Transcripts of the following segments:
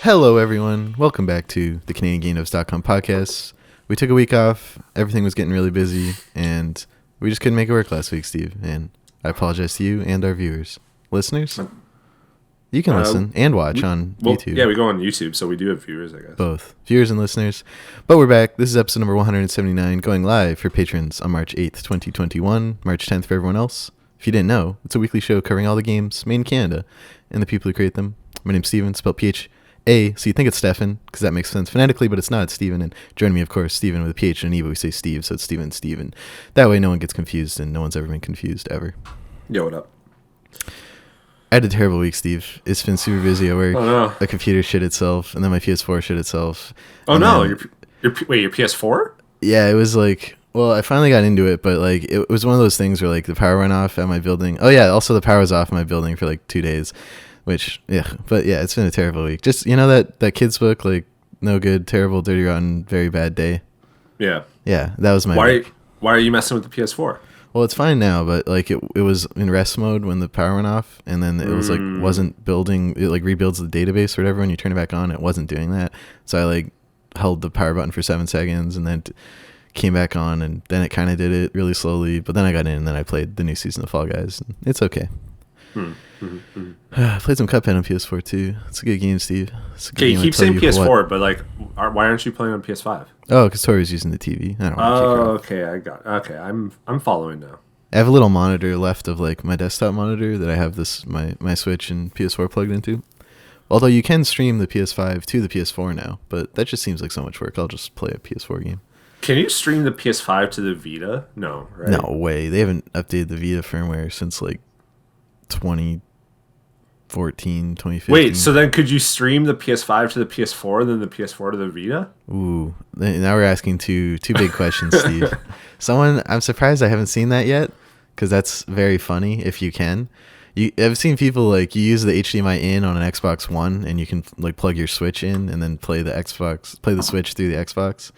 Hello, everyone. Welcome back to the CanadianGameDevs.com podcast. We took a week off. Everything was getting really busy, and we just couldn't make it work last week, Steve. And I apologize to you and our viewers. Listeners, you can listen and watch on YouTube. Yeah, we go on YouTube, so we do have viewers, I guess. Both. Viewers and listeners. But we're back. This is episode number 179, going live for patrons on March 8th, 2021, March 10th for everyone else. If you didn't know, it's a weekly show covering all the games made in Canada and the people who create them. My name's Steven, spelled P-H-A, so you think it's Stefan, because that makes sense phonetically, but it's not. It's Steven. And joining me, of course, Steven with a P-H and an E, but we say Steve, so it's Steven. That way no one gets confused, and no one's ever been confused, ever. Yo, what up? I had a terrible week, Steve. It's been super busy at work. Oh, no. The computer shit itself, and then my PS4 shit itself. Oh, and no. Then, Your PS4? Yeah, it was like... Well, I finally got into it, but like it was one of those things where like the power went off at my building. Oh yeah, also the power was off in my building for like 2 days, which but yeah, it's been a terrible week. Just that kid's book, like no good, terrible, dirty, rotten, very bad day. Yeah. Yeah, that was my week. Why are you messing with the PS4? Well, it's fine now, but like it was in rest mode when the power went off, and then it was like wasn't building. It like rebuilds the database or whatever when you turn it back on. It wasn't doing that, so I like held the power button for 7 seconds, and then came back on, and then it kind of did it really slowly, but then I got in, and then I played the new season of Fall Guys. It's okay. I played some Cuphead on PS4 too. It's a good game, Steve. Okay, you keep saying PS4, but like, why aren't you playing on PS5? Oh, because Tori's using the TV. I don't want to okay. I'm following now. I have a little monitor left of like my desktop monitor that I have my Switch and PS4 plugged into. Although you can stream the PS5 to the PS4 now, but that just seems like so much work. I'll just play a PS4 game. Can you stream the PS5 to the Vita? No, right? No way. They haven't updated the Vita firmware since like 2014, 2015. Wait, so then could you stream the PS5 to the PS4 and then the PS4 to the Vita? Ooh, now we're asking two big questions, Steve. I'm surprised I haven't seen that yet, because that's very funny if you can. I've seen people like you use the HDMI in on an Xbox One, and you can like plug your Switch in and then play the Switch through the Xbox.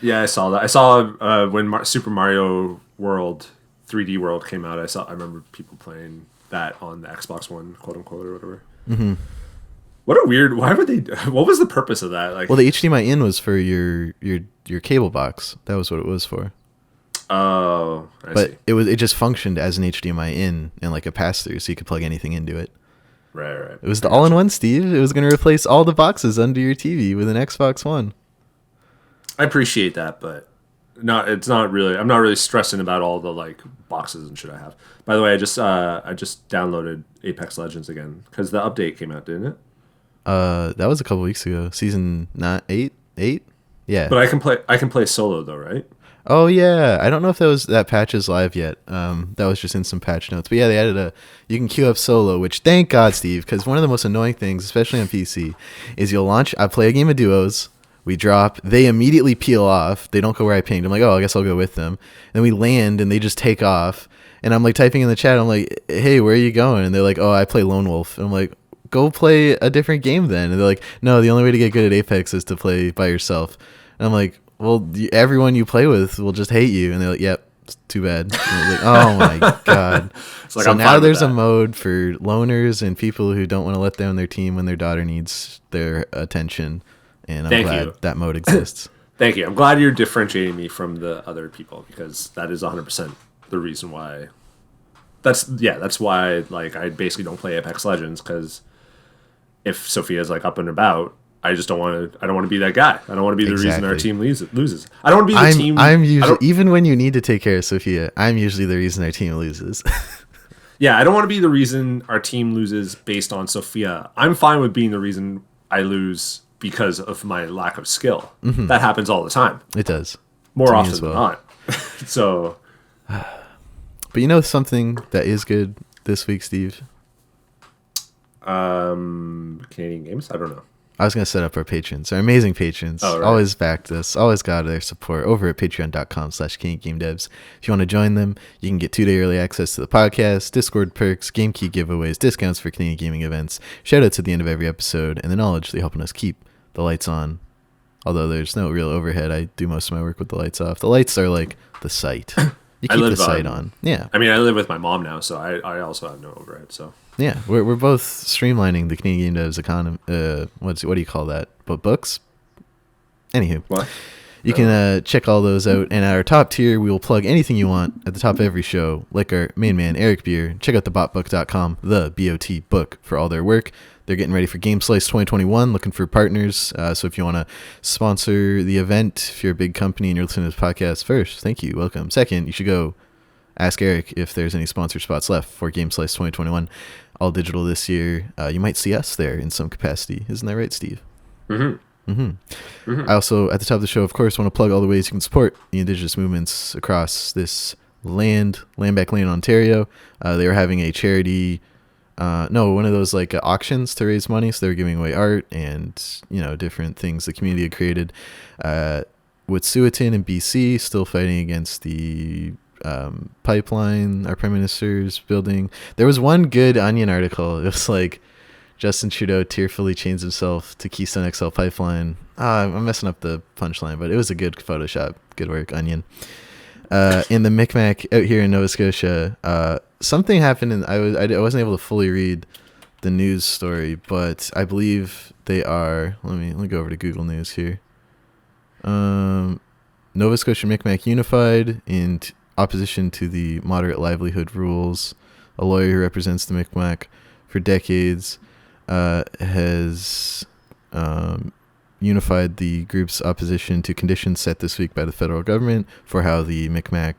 Yeah, I saw that. I saw when Super Mario World 3D World came out. I remember people playing that on the Xbox One, quote unquote, or whatever. Mm-hmm. What a weird. Why would they? What was the purpose of that? Like, well, the HDMI in was for your cable box. That was what it was for. Oh, I see. It just functioned as an HDMI in and like a pass through, so you could plug anything into it. Right. It was the all-in-one, Steve. It was going to replace all the boxes under your TV with an Xbox One. I appreciate that, but it's not really. I'm not really stressing about all the like boxes and shit I have. By the way, I just downloaded Apex Legends again because the update came out, didn't it? That was a couple weeks ago. Season 8? Yeah. But I can play solo though, right? Oh yeah. I don't know if that patch is live yet. That was just in some patch notes. But yeah, they added you can queue up solo, which thank God, Steve, because one of the most annoying things, especially on PC, is I play a game of duos. We drop, they immediately peel off. They don't go where I pinged. I'm like, oh, I guess I'll go with them. And we land and they just take off. And I'm like typing in the chat. I'm like, hey, where are you going? And they're like, oh, I play Lone Wolf. And I'm like, go play a different game then. And they're like, no, the only way to get good at Apex is to play by yourself. And I'm like, well, everyone you play with will just hate you. And they're like, yep, it's too bad. And I was like, oh my God. Like, so now there's a mode for loners and people who don't want to let down their team when their daughter needs their attention. And I'm glad that mode exists. Thank you. I'm glad you're differentiating me from the other people, because that is 100% the reason why. That's why like I basically don't play Apex Legends, because if Sophia's like up and about, I just don't want to be that guy. I don't want to be the reason our team loses. I don't want to be the team. I'm usually, even when you need to take care of Sophia, I'm usually the reason our team loses. Yeah, I don't want to be the reason our team loses based on Sophia. I'm fine with being the reason I lose because of my lack of skill. Mm-hmm. That happens all the time. It does. More often than not. So. But you know something that is good this week, Steve? Canadian Games? I don't know. I was going to set up our patrons, our amazing patrons. Oh, right. Always backed us, always got their support over at patreon.com/CanadianGameDevs. If you want to join them, you can get 2-day early access to the podcast, Discord perks, game key giveaways, discounts for Canadian gaming events, shoutouts at the end of every episode, and the knowledge they're helping us keep the lights on. Although there's no real overhead, I do most of my work with the lights off. The lights are like the site. You I keep the live site on. Yeah. I mean, I live with my mom now, so I also have no overhead. So Yeah, we're both streamlining the Canadian devs economy. What do you call that? But books. Anywho, what? you can check all those out. And at our top tier, we will plug anything you want at the top of every show, like our main man, Eric Beer. Check out thebotbook.com, the BOT book, for all their work. They're getting ready for Game Slice 2021, looking for partners. So if you want to sponsor the event, if you're a big company and you're listening to this podcast, first, thank you, welcome. Second, you should go ask Eric if there's any sponsor spots left for Game Slice 2021. All digital this year. You might see us there in some capacity. Isn't that right, Steve? Mm-hmm. Mm-hmm. Mm-hmm. I also, at the top of the show, of course, want to plug all the ways you can support the Indigenous movements across this land back lane in Ontario. They were having a charity, one of those like auctions to raise money. So they were giving away art and, different things the community had created. Wet'suwet'en in BC, still fighting against the pipeline our prime minister's building. There was one good Onion article. It was like Justin Trudeau tearfully chains himself to Keystone XL pipeline. I'm messing up the punchline, but it was a good Photoshop. Good work, Onion. In the Micmac out here in Nova Scotia, something happened, and I wasn't able to fully read the news story, but I believe they are. Let me go over to Google News here. Nova Scotia Micmac unified in opposition to the moderate livelihood rules. A lawyer who represents the Micmac for decades has unified the group's opposition to conditions set this week by the federal government for how the Mi'kmaq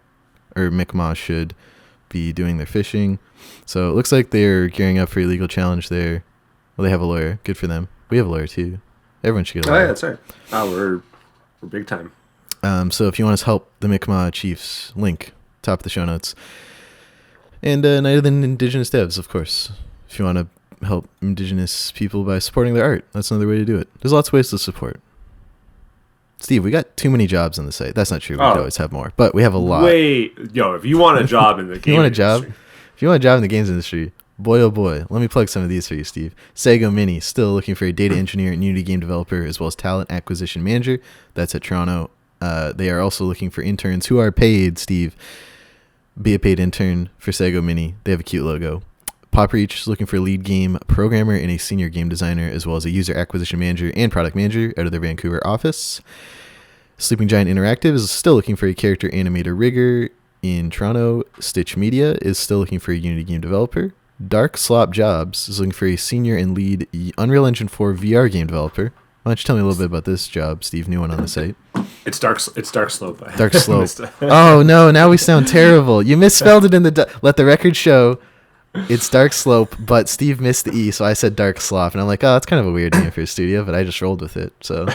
should be doing their fishing. So it looks like they're gearing up for a legal challenge there. Well, they have a lawyer. Good for them. We have a lawyer too. Everyone should get a lawyer. Oh, yeah, that's right. We're big time. So if you want to help the Mi'kmaq Chiefs, link top of the show notes. And Night of the Indigenous Devs, of course. If you want to help Indigenous people by supporting their art, that's another way to do it. There's lots of ways to support. Steve, we got too many jobs on the site. That's not true. We could always have more, but we have a lot. Wait, if you want a job in the game industry. If you want a job in the games industry, boy oh boy, let me plug some of these for you, Steve. Sega Mini, still looking for a data engineer and Unity game developer, as well as talent acquisition manager. That's at Toronto. They are also looking for interns who are paid, Steve. Be a paid intern for Sega Mini. They have a cute logo. Pop Reach is looking for a lead game programmer and a senior game designer, as well as a user acquisition manager and product manager out of their Vancouver office. Sleeping Giant Interactive is still looking for a character animator rigger in Toronto. Stitch Media is still looking for a Unity game developer. Dark Slop Jobs is looking for a senior and lead Unreal Engine 4 VR game developer. Why don't you tell me a little bit about this job, Steve? New one on the site. It's Dark Slope. Dark Slope. Oh no! Now we sound terrible. You misspelled it in the. Let the record show. It's Dark Slope, but Steve missed the E, so I said Dark Slop, and I'm like, oh, that's kind of a weird name for a studio, but I just rolled with it. So,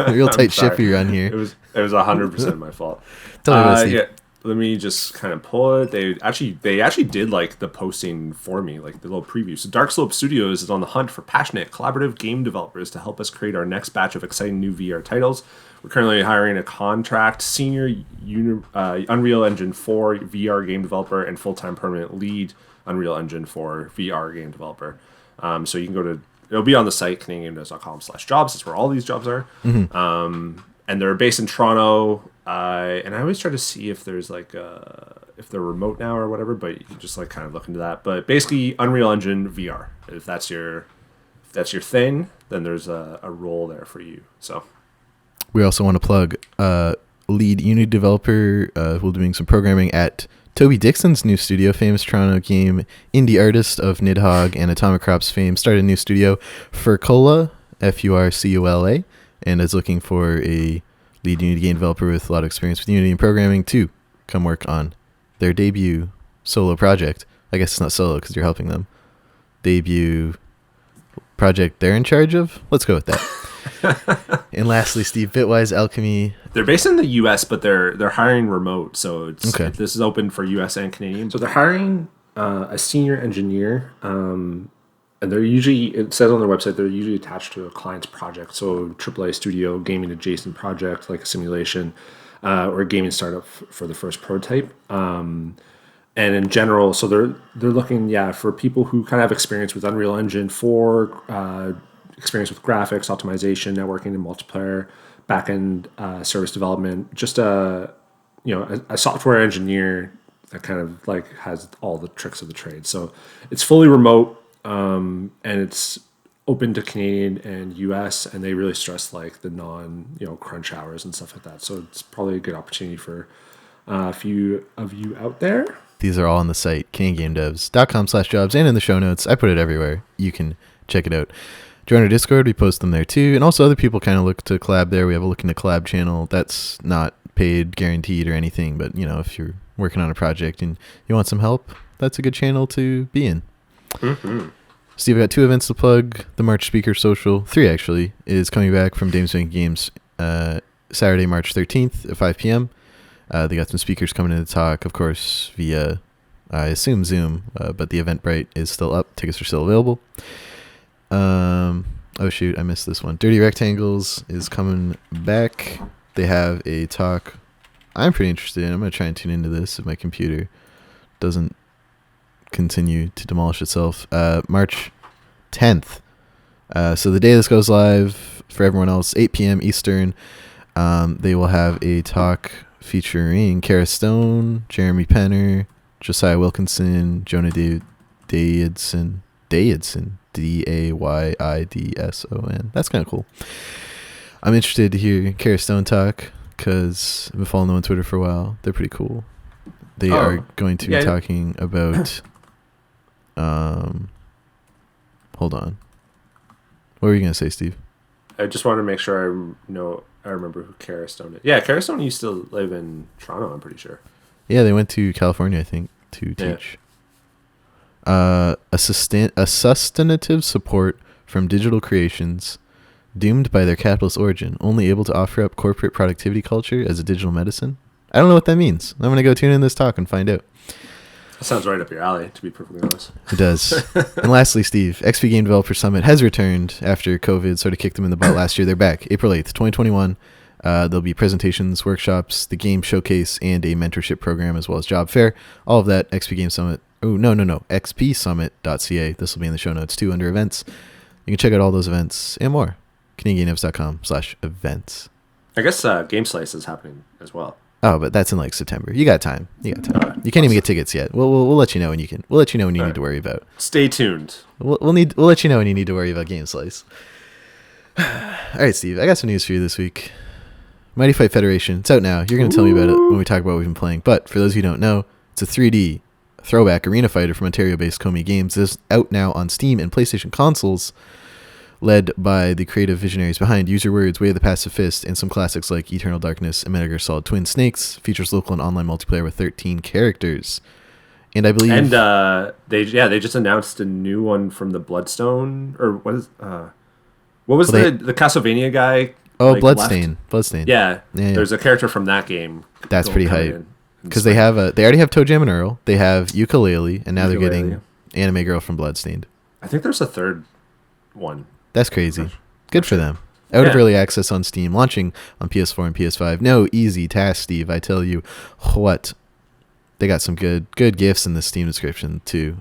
real tight ship you run here. It was 100% my fault. Tell me about Steve. Yeah. Let me just kind of pull it. They actually did like the posting for me, like the little preview. So Dark Slope Studios is on the hunt for passionate, collaborative game developers to help us create our next batch of exciting new VR titles. We're currently hiring a contract senior Unreal Engine 4 VR game developer and full-time permanent lead Unreal Engine 4 VR game developer. So you can go to, it'll be on the site, canadiangames.com/jobs. That's where all these jobs are. Mm-hmm. And they're based in Toronto. And I always try to see if there's like if they're remote now or whatever, but you can just like kind of look into that. But basically, Unreal Engine VR. If that's your thing, then there's a role there for you. So we also want to plug lead Unity developer who will be doing some programming at Toby Dixon's new studio, famous Toronto game indie artist of Nidhogg and Atomic Crops fame, started a new studio, Furcula, Furcula, and is looking for a lead Unity game developer with a lot of experience with Unity and programming to come work on their debut solo project. I guess it's not solo because you're helping them. Debut project they're in charge of? Let's go with that. And lastly, Steve, Bitwise Alchemy. They're based in the U.S., but they're hiring remote, so it's okay. This is open for U.S. and Canadian. So they're hiring a senior engineer, and they're usually, it says on their website, they're usually attached to a client's project. So AAA studio, gaming adjacent project, like a simulation, or a gaming startup for the first prototype. And in general, so they're looking, for people who kind of have experience with Unreal Engine 4, experience with graphics, optimization, networking, and multiplayer, backend service development, just a software engineer that kind of like has all the tricks of the trade. So it's fully remote, and it's open to Canadian and US, and they really stress like the crunch hours and stuff like that. So it's probably a good opportunity for a few of you out there. These are all on the site, CanadianGameDevs.com/jobs, and in the show notes. I put it everywhere. You can check it out. Join our Discord. We post them there too. And also other people kind of look to collab there. We have a Look into Collab channel. That's not paid, guaranteed, or anything. But, if you're working on a project and you want some help, that's a good channel to be in. Mm-hmm. Steve, I got 2 events to plug. The March Speaker Social, 3 actually, is coming back from Jam Sega Games Saturday, March 13th at 5 p.m. They got some speakers coming in to talk, of course, via, I assume, Zoom, but the Eventbrite is still up. Tickets are still available. Oh, shoot, I missed this one. Dirty Rectangles is coming back. They have a talk I'm pretty interested in. I'm going to try and tune into this if my computer doesn't continue to demolish itself. March 10th. So the day this goes live, for everyone else, 8 p.m. Eastern, they will have a talk featuring Kara Stone, Jeremy Penner, Josiah Wilkinson, Jonah Davidson, Davidson, Daydson. That's kind of cool. I'm interested to hear Kara Stone talk because I've been following them on Twitter for a while. They're pretty cool. They are going to be talking about... hold on. What were you going to say, Steve? I just wanted to make sure I remember who Kara Stone is. Yeah, Kara Stone used to live in Toronto, I'm pretty sure. Yeah, they went to California, I think, to teach. A sustainative support from digital creations doomed by their capitalist origin, only able to offer up corporate productivity culture as a digital medicine. I don't know what that means. I'm going to go tune in this talk and find out. That sounds right up your alley, to be perfectly honest. It does. And lastly, Steve, XP Game Developer Summit has returned after COVID sort of kicked them in the butt last year. They're back April 8th, 2021. There'll be presentations, workshops, the game showcase, and a mentorship program, as well as job fair. All of that, XP Game Summit. Oh, no. xpsummit.ca. This will be in the show notes, too, under events. You can check out all those events and more. CanadianGameDevs.com/events. I guess Game Slice is happening as well. Oh, but that's in like September. You got time. You can't even get tickets yet. We'll let you know when you can. We'll let you know when you need to worry about. Stay tuned. We'll let you know when you need to worry about Game Slice. All right, Steve. I got some news for you this week. Mighty Fight Federation. It's out now. You're going to tell me about it when we talk about what we've been playing. But for those who don't know, it's a 3D throwback arena fighter from Ontario-based Komi Games. It's out now on Steam and PlayStation consoles, led by the creative visionaries behind User Words, Way of the Pacifist, and some classics like Eternal Darkness and Metal Gear Solid Twin Snakes. Features local and online multiplayer with 13 characters. And I believe... And they just announced a new one from the Bloodstone, or what was the Castlevania guy? Oh, like Bloodstain. Bloodstain. Yeah, there's a character from that game. That's pretty hype. Because they already have Toe Jam and Earl, they have Yooka-Laylee, and now they're getting Anime Girl from Bloodstained. I think there's a third one. That's crazy. Good for them. Out of early access on Steam, launching on PS4 and PS5. No easy task, Steve. I tell you what. They got some good gifts in the Steam description too.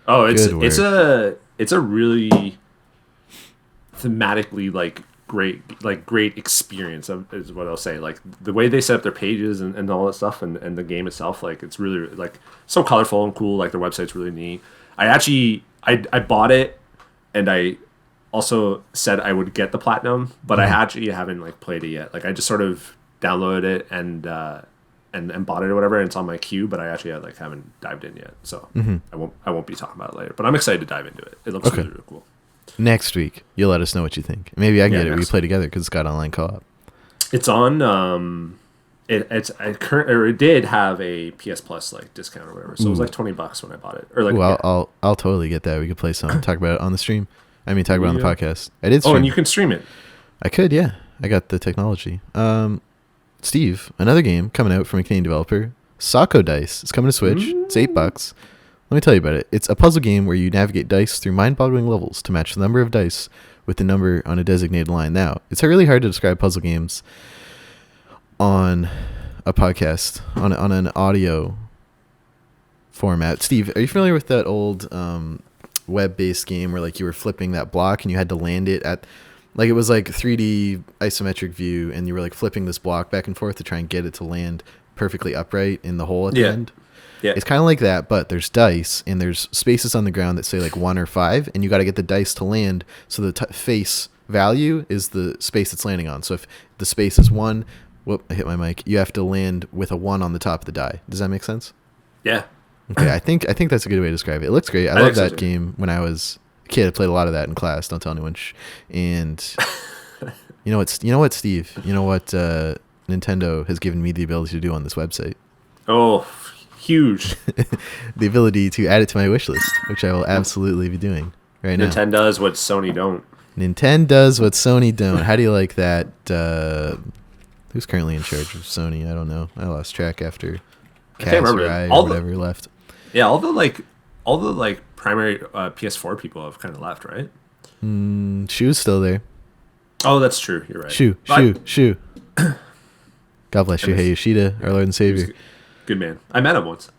Oh, it's a really thematically great experience is what I'll say. Like the way they set up their pages and all that stuff and the game itself, like it's really like so colorful and cool. Like their website's really neat. I bought it and I also said I would get the platinum, but I actually haven't like played it yet. Like I just sort of downloaded it and bought it or whatever, and it's on my queue, but I actually haven't dived in yet. So I won't be talking about it later. But I'm excited to dive into it. It looks really, really cool. Next week, you'll let us know what you think. Maybe I can get it. We play together because it's got online co-op. It's on. It did have a PS Plus discount or whatever, so it was like $20 when I bought it. Or I'll totally get that. We could play some. Talk about it on the stream. I mean, talk about it on the podcast. I did stream. Oh, and you can stream it. I could, yeah. I got the technology. Steve, another game coming out from a Canadian developer, Socko Dice. It's coming to Switch. It's $8. Let me tell you about it. It's a puzzle game where you navigate dice through mind-boggling levels to match the number of dice with the number on a designated line. Now, it's really hard to describe puzzle games on a podcast, on an audio format. Steve, are you familiar with that old web-based game where you were flipping that block and you had to land it at... it was 3D isometric view and you were flipping this block back and forth to try and get it to land perfectly upright in the hole at the end. Yeah. It's kind of like that, but there's dice and there's spaces on the ground that say like 1 or 5, and you got to get the dice to land. So the face value is the space it's landing on. So if the space is 1, whoop, I hit my mic. You have to land with a 1 on the top of the die. Does that make sense? Yeah. Okay, I think that's a good way to describe it. It looks great. I love that game. When I was a kid, I played a lot of that in class. Don't tell anyone. And you know what, Steve? You know what Nintendo has given me the ability to do on this website? Oh, huge. The ability to add it to my wish list, which I will absolutely be doing right now. Nintendo does what Sony don't. Nintendo does what Sony don't. How do you like that? Who's currently in charge of Sony? I don't know. I lost track after Kaz or whatever left. Yeah, all the primary PS4 people have kind of left, right? Shu's still there. Oh, that's true. You're right. Shu. God bless you. Hey, Yoshida, our Lord and Savior. Good man. I met him once.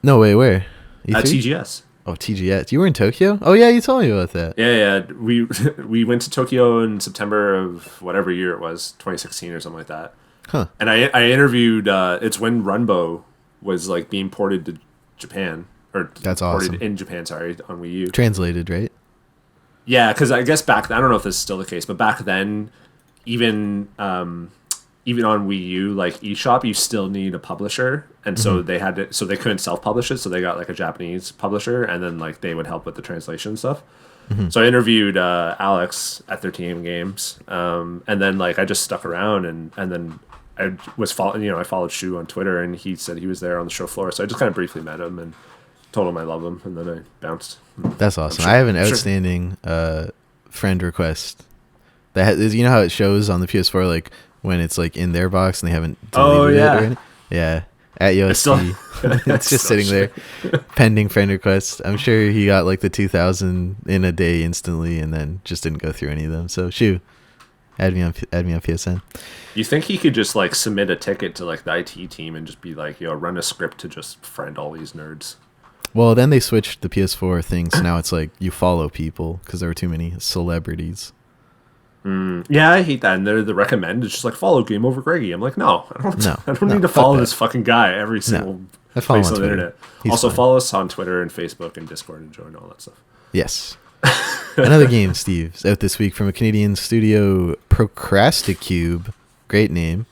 No, wait, where? At TGS. Oh, TGS. You were in Tokyo? Oh, yeah, you told me about that. Yeah. We went to Tokyo in September of whatever year it was, 2016 or something like that. Huh. And I interviewed, it's when Runbow was like being ported to Japan. Or that's ported awesome. in Japan, sorry, on Wii U. Translated, right? Yeah, because I guess back then, I don't know if this is still the case, but back then, even on Wii U, like eShop, you still need a publisher, and so they couldn't self-publish it, so they got like a Japanese publisher, and then like they would help with the translation stuff. So I interviewed Alex at 13 Games, and then like I just stuck around, and then I followed Shu on Twitter, and he said he was there on the show floor, so I just kind of briefly met him and told him I love him, and then I bounced. That's awesome. I have an outstanding friend request. That is, you know how it shows on the PS4, like when it's like in their box and they haven't deleted it or anything? Yeah. At USC. It's just sitting there. Pending friend request. I'm sure he got like the 2,000 in a day instantly and then just didn't go through any of them. So Shu, add me on PSN. You think he could just like submit a ticket to like the IT team and just be like, yo, run a script to just friend all these nerds? Well, then they switched the PS4 thing, so now it's like you follow people because there were too many celebrities. Yeah, I hate that. And they're the recommend. It's just like, follow Game Over Greggy. I'm like, no, I don't need to follow this fucking guy every single place on the internet. Also, follow us on Twitter and Facebook and Discord and join all that stuff. Yes. Another game, Steve, is out this week from a Canadian studio, Procrasticube. Great name.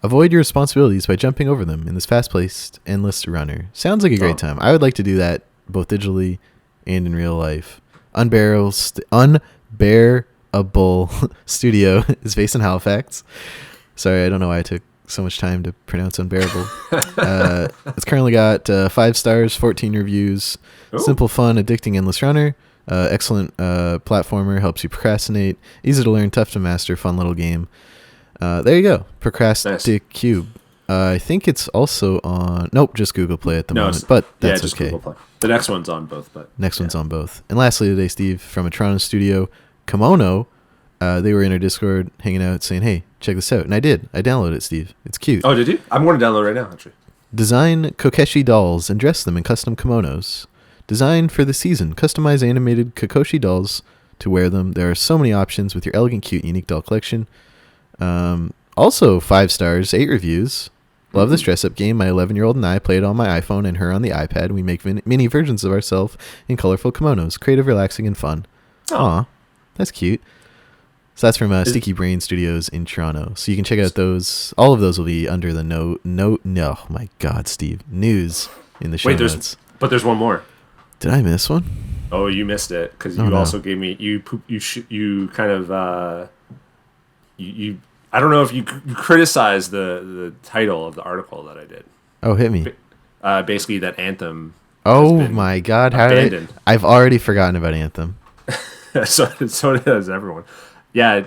Avoid your responsibilities by jumping over them in this fast-paced, endless runner. Sounds like a great time. I would like to do that both digitally and in real life. Unbearable Studio is based in Halifax. Sorry, I don't know why I took so much time to pronounce Unbearable. It's currently got 5 stars, 14 reviews. Ooh. Simple, fun, addicting, endless runner. Excellent platformer, helps you procrastinate. Easy to learn, tough to master, fun little game. There you go. Procrasticube. I think it's also on... Nope, just Google Play at the moment, but that's just okay. Google Play. The next one's on both, but... Next one's on both. And lastly today, Steve, from a Toronto studio, Kimono, they were in our Discord hanging out saying, hey, check this out. And I did. I downloaded it, Steve. It's cute. Oh, did you? I'm going to download it right now, actually. Design Kokeshi dolls and dress them in custom kimonos. Designed for the season. Customize animated Kokoshi dolls to wear them. There are so many options with your elegant, cute, unique doll collection. Also 5 stars, 8 reviews. Love this dress-up game. My 11-year-old and I play it on my iPhone and her on the iPad. We make mini versions of ourselves in colorful kimonos. Creative, relaxing, and fun. Aw, that's cute. So that's from Sticky Brain Studios in Toronto. So you can check out those. All of those will be under the no, my God, Steve. News in the show notes. But there's one more. Did I miss one? Oh, you missed it because you also gave me you kind of you. I don't know if you criticized the title of the article that I did. Oh, hit me. Basically, that Anthem. Oh my God! I've already forgotten about Anthem. so does everyone. Yeah.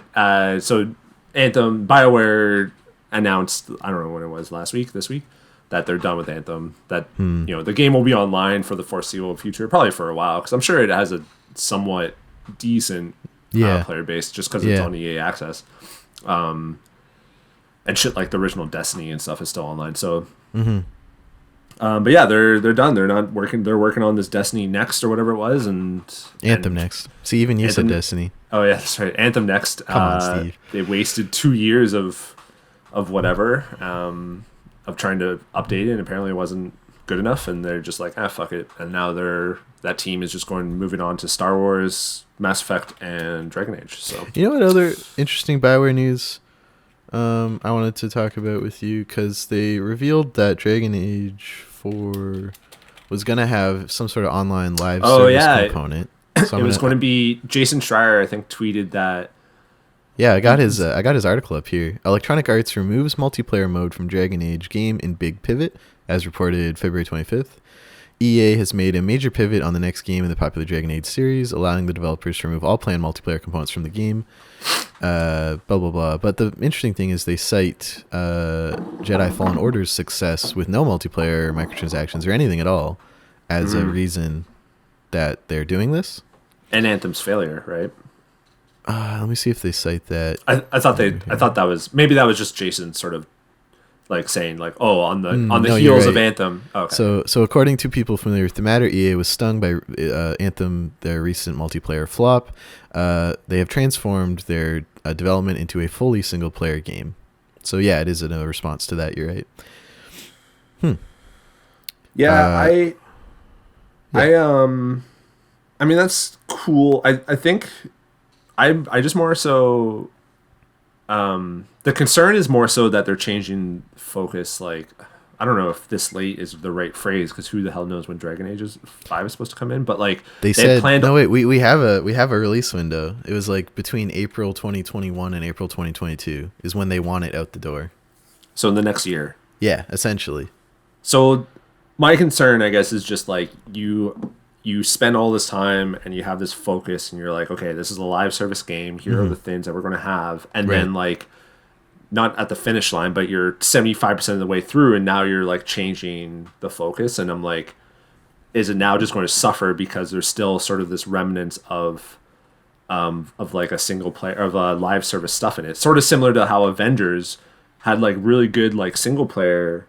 So Anthem, BioWare announced, I don't know when it was, this week, that they're done with Anthem. That the game will be online for the foreseeable future, probably for a while, because I'm sure it has a somewhat decent player base just because it's on EA Access. And shit like the original Destiny and stuff is still online. So, but yeah, they're done. They're not working. They're working on this Destiny Next or whatever it was, and Anthem Next. See, even you said Destiny. Oh yeah, that's right. Anthem Next. Come on, Steve. They wasted 2 years of whatever. of trying to update it, and apparently it wasn't good enough, and they're just like, fuck it. And now that team is just moving on to Star Wars, Mass Effect, and Dragon Age. So you know what other interesting BioWare news I wanted to talk about with you, because they revealed that Dragon Age 4 was going to have some sort of online live service component. So it was going to be Jason Schreier, I think, tweeted that. Yeah, I got his article up here. Electronic Arts removes multiplayer mode from Dragon Age game in Big Pivot, as reported February 25th. EA has made a major pivot on the next game in the popular Dragon Age series, allowing the developers to remove all planned multiplayer components from the game. Blah, blah, blah. But the interesting thing is they cite Jedi Fallen Order's success with no multiplayer, microtransactions, or anything at all as a reason that they're doing this. And Anthem's failure, right? Let me see if they cite that. I thought that was, maybe that was just Jason sort of like saying like, on the heels of Anthem. Oh, okay. So according to people familiar with the matter, EA was stung by Anthem, their recent multiplayer flop. They have transformed their development into a fully single player game. So yeah, it is a response to that. You're right. Yeah, I mean, that's cool. I think I just more so, the concern is more so that they're changing focus. Like, I don't know if this late is the right phrase, because who the hell knows when Dragon Age 5 is supposed to come in, but like they said, no wait, we have a release window. It was like between April 2021 and April 2022 is when they want it out the door. So in the next year. Yeah, essentially. So my concern, I guess, is just like you spend all this time and you have this focus and you're like, okay, this is a live service game. Here are the things that we're going to have. And then like, not at the finish line, but you're 75% of the way through, and now you're like changing the focus. And I'm like, is it now just going to suffer because there's still sort of this remnants of like a single player, of a live service stuff in it? Sort of similar to how Avengers had like really good like single player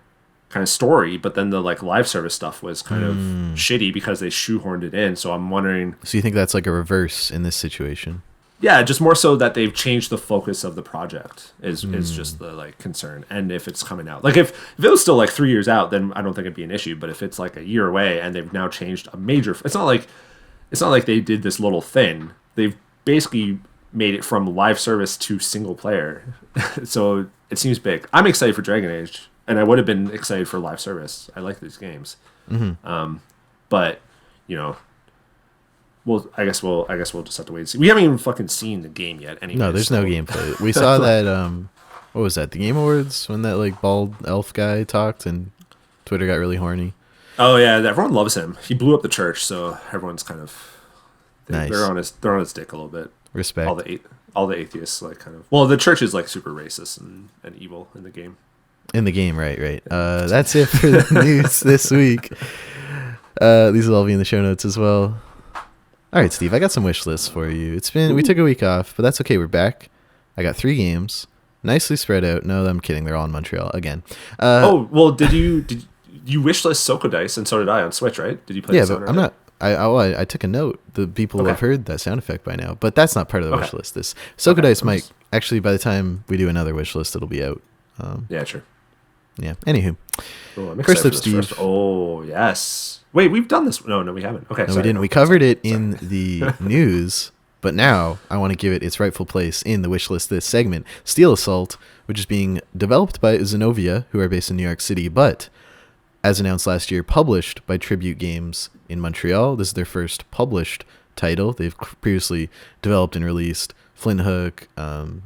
kind of story, but then the like live service stuff was kind of shitty because they shoehorned it in. So I'm wondering. So you think that's like a reverse in this situation? Yeah, just more so that they've changed the focus of the project is just the like concern. And if it's coming out, like if it was still like 3 years out, then I don't think it'd be an issue. But if it's like a year away and they've now changed a major, it's not like they did this little thing. They've basically made it from live service to single player. So it seems big. I'm excited for Dragon Age, and I would have been excited for live service. I like these games. But you know. Well, I guess we'll just have to wait and see. We haven't even fucking seen the game yet. Anyway, no, there's no gameplay. We saw that. What was that? The Game Awards, when that like bald elf guy talked and Twitter got really horny. Oh yeah, everyone loves him. He blew up the church, so everyone's kind of nice. They're on his dick a little bit. Respect. All the atheists like kind of. Well, the church is like super racist and evil in the game. In the game, right. That's it for the news this week. These will all be in the show notes as well. All right, Steve, I got some wish lists for you. We took a week off, but that's okay. We're back. I got 3 games, nicely spread out. No, I'm kidding. They're all in Montreal again. Did you wish list Soko Dice, and so did I on Switch, right? Did you play? Yeah, but I'm not. I took a note. The people have heard that sound effect by now, but that's not part of the wish list. This Soko Dice might actually, by the time we do another wish list, it'll be out. Yeah, sure. Yeah. Anywho, first up, Steve. Oh yes. Wait, we've done this. No, we haven't. Okay, no, we didn't. We covered it in the news, but now I want to give it its rightful place in the Wishlist This segment. Steel Assault, which is being developed by Zenobia, who are based in New York City, but as announced last year, published by Tribute Games in Montreal. This is their first published title. They've previously developed and released Flint Hook,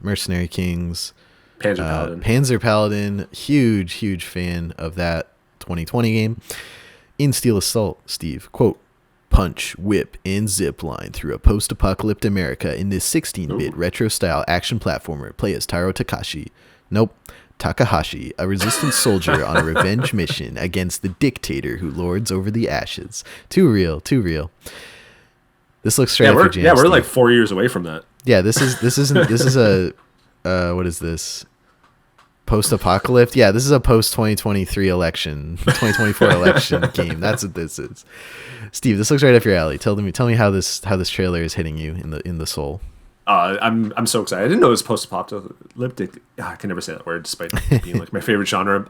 Mercenary Kings, Panzer Paladin. Huge fan of that 2020 game. In Steel Assault, Steve, quote, punch, whip, and zip line through a post-apocalyptic America in this 16-bit retro-style action platformer. Play as Takahashi, a resistance soldier on a revenge mission against the dictator who lords over the ashes. Too real. This looks straight out for Jam. Yeah, we're like 4 years away from that. Yeah, this is a what is this? Post-apocalypse? Yeah, this is a post-2023 election, 2024 election game. That's what this is. Steve, this looks right up your alley. Tell me how this trailer is hitting you in the soul. I'm so excited. I didn't know it was post-apocalyptic. I can never say that word despite being like my favorite genre.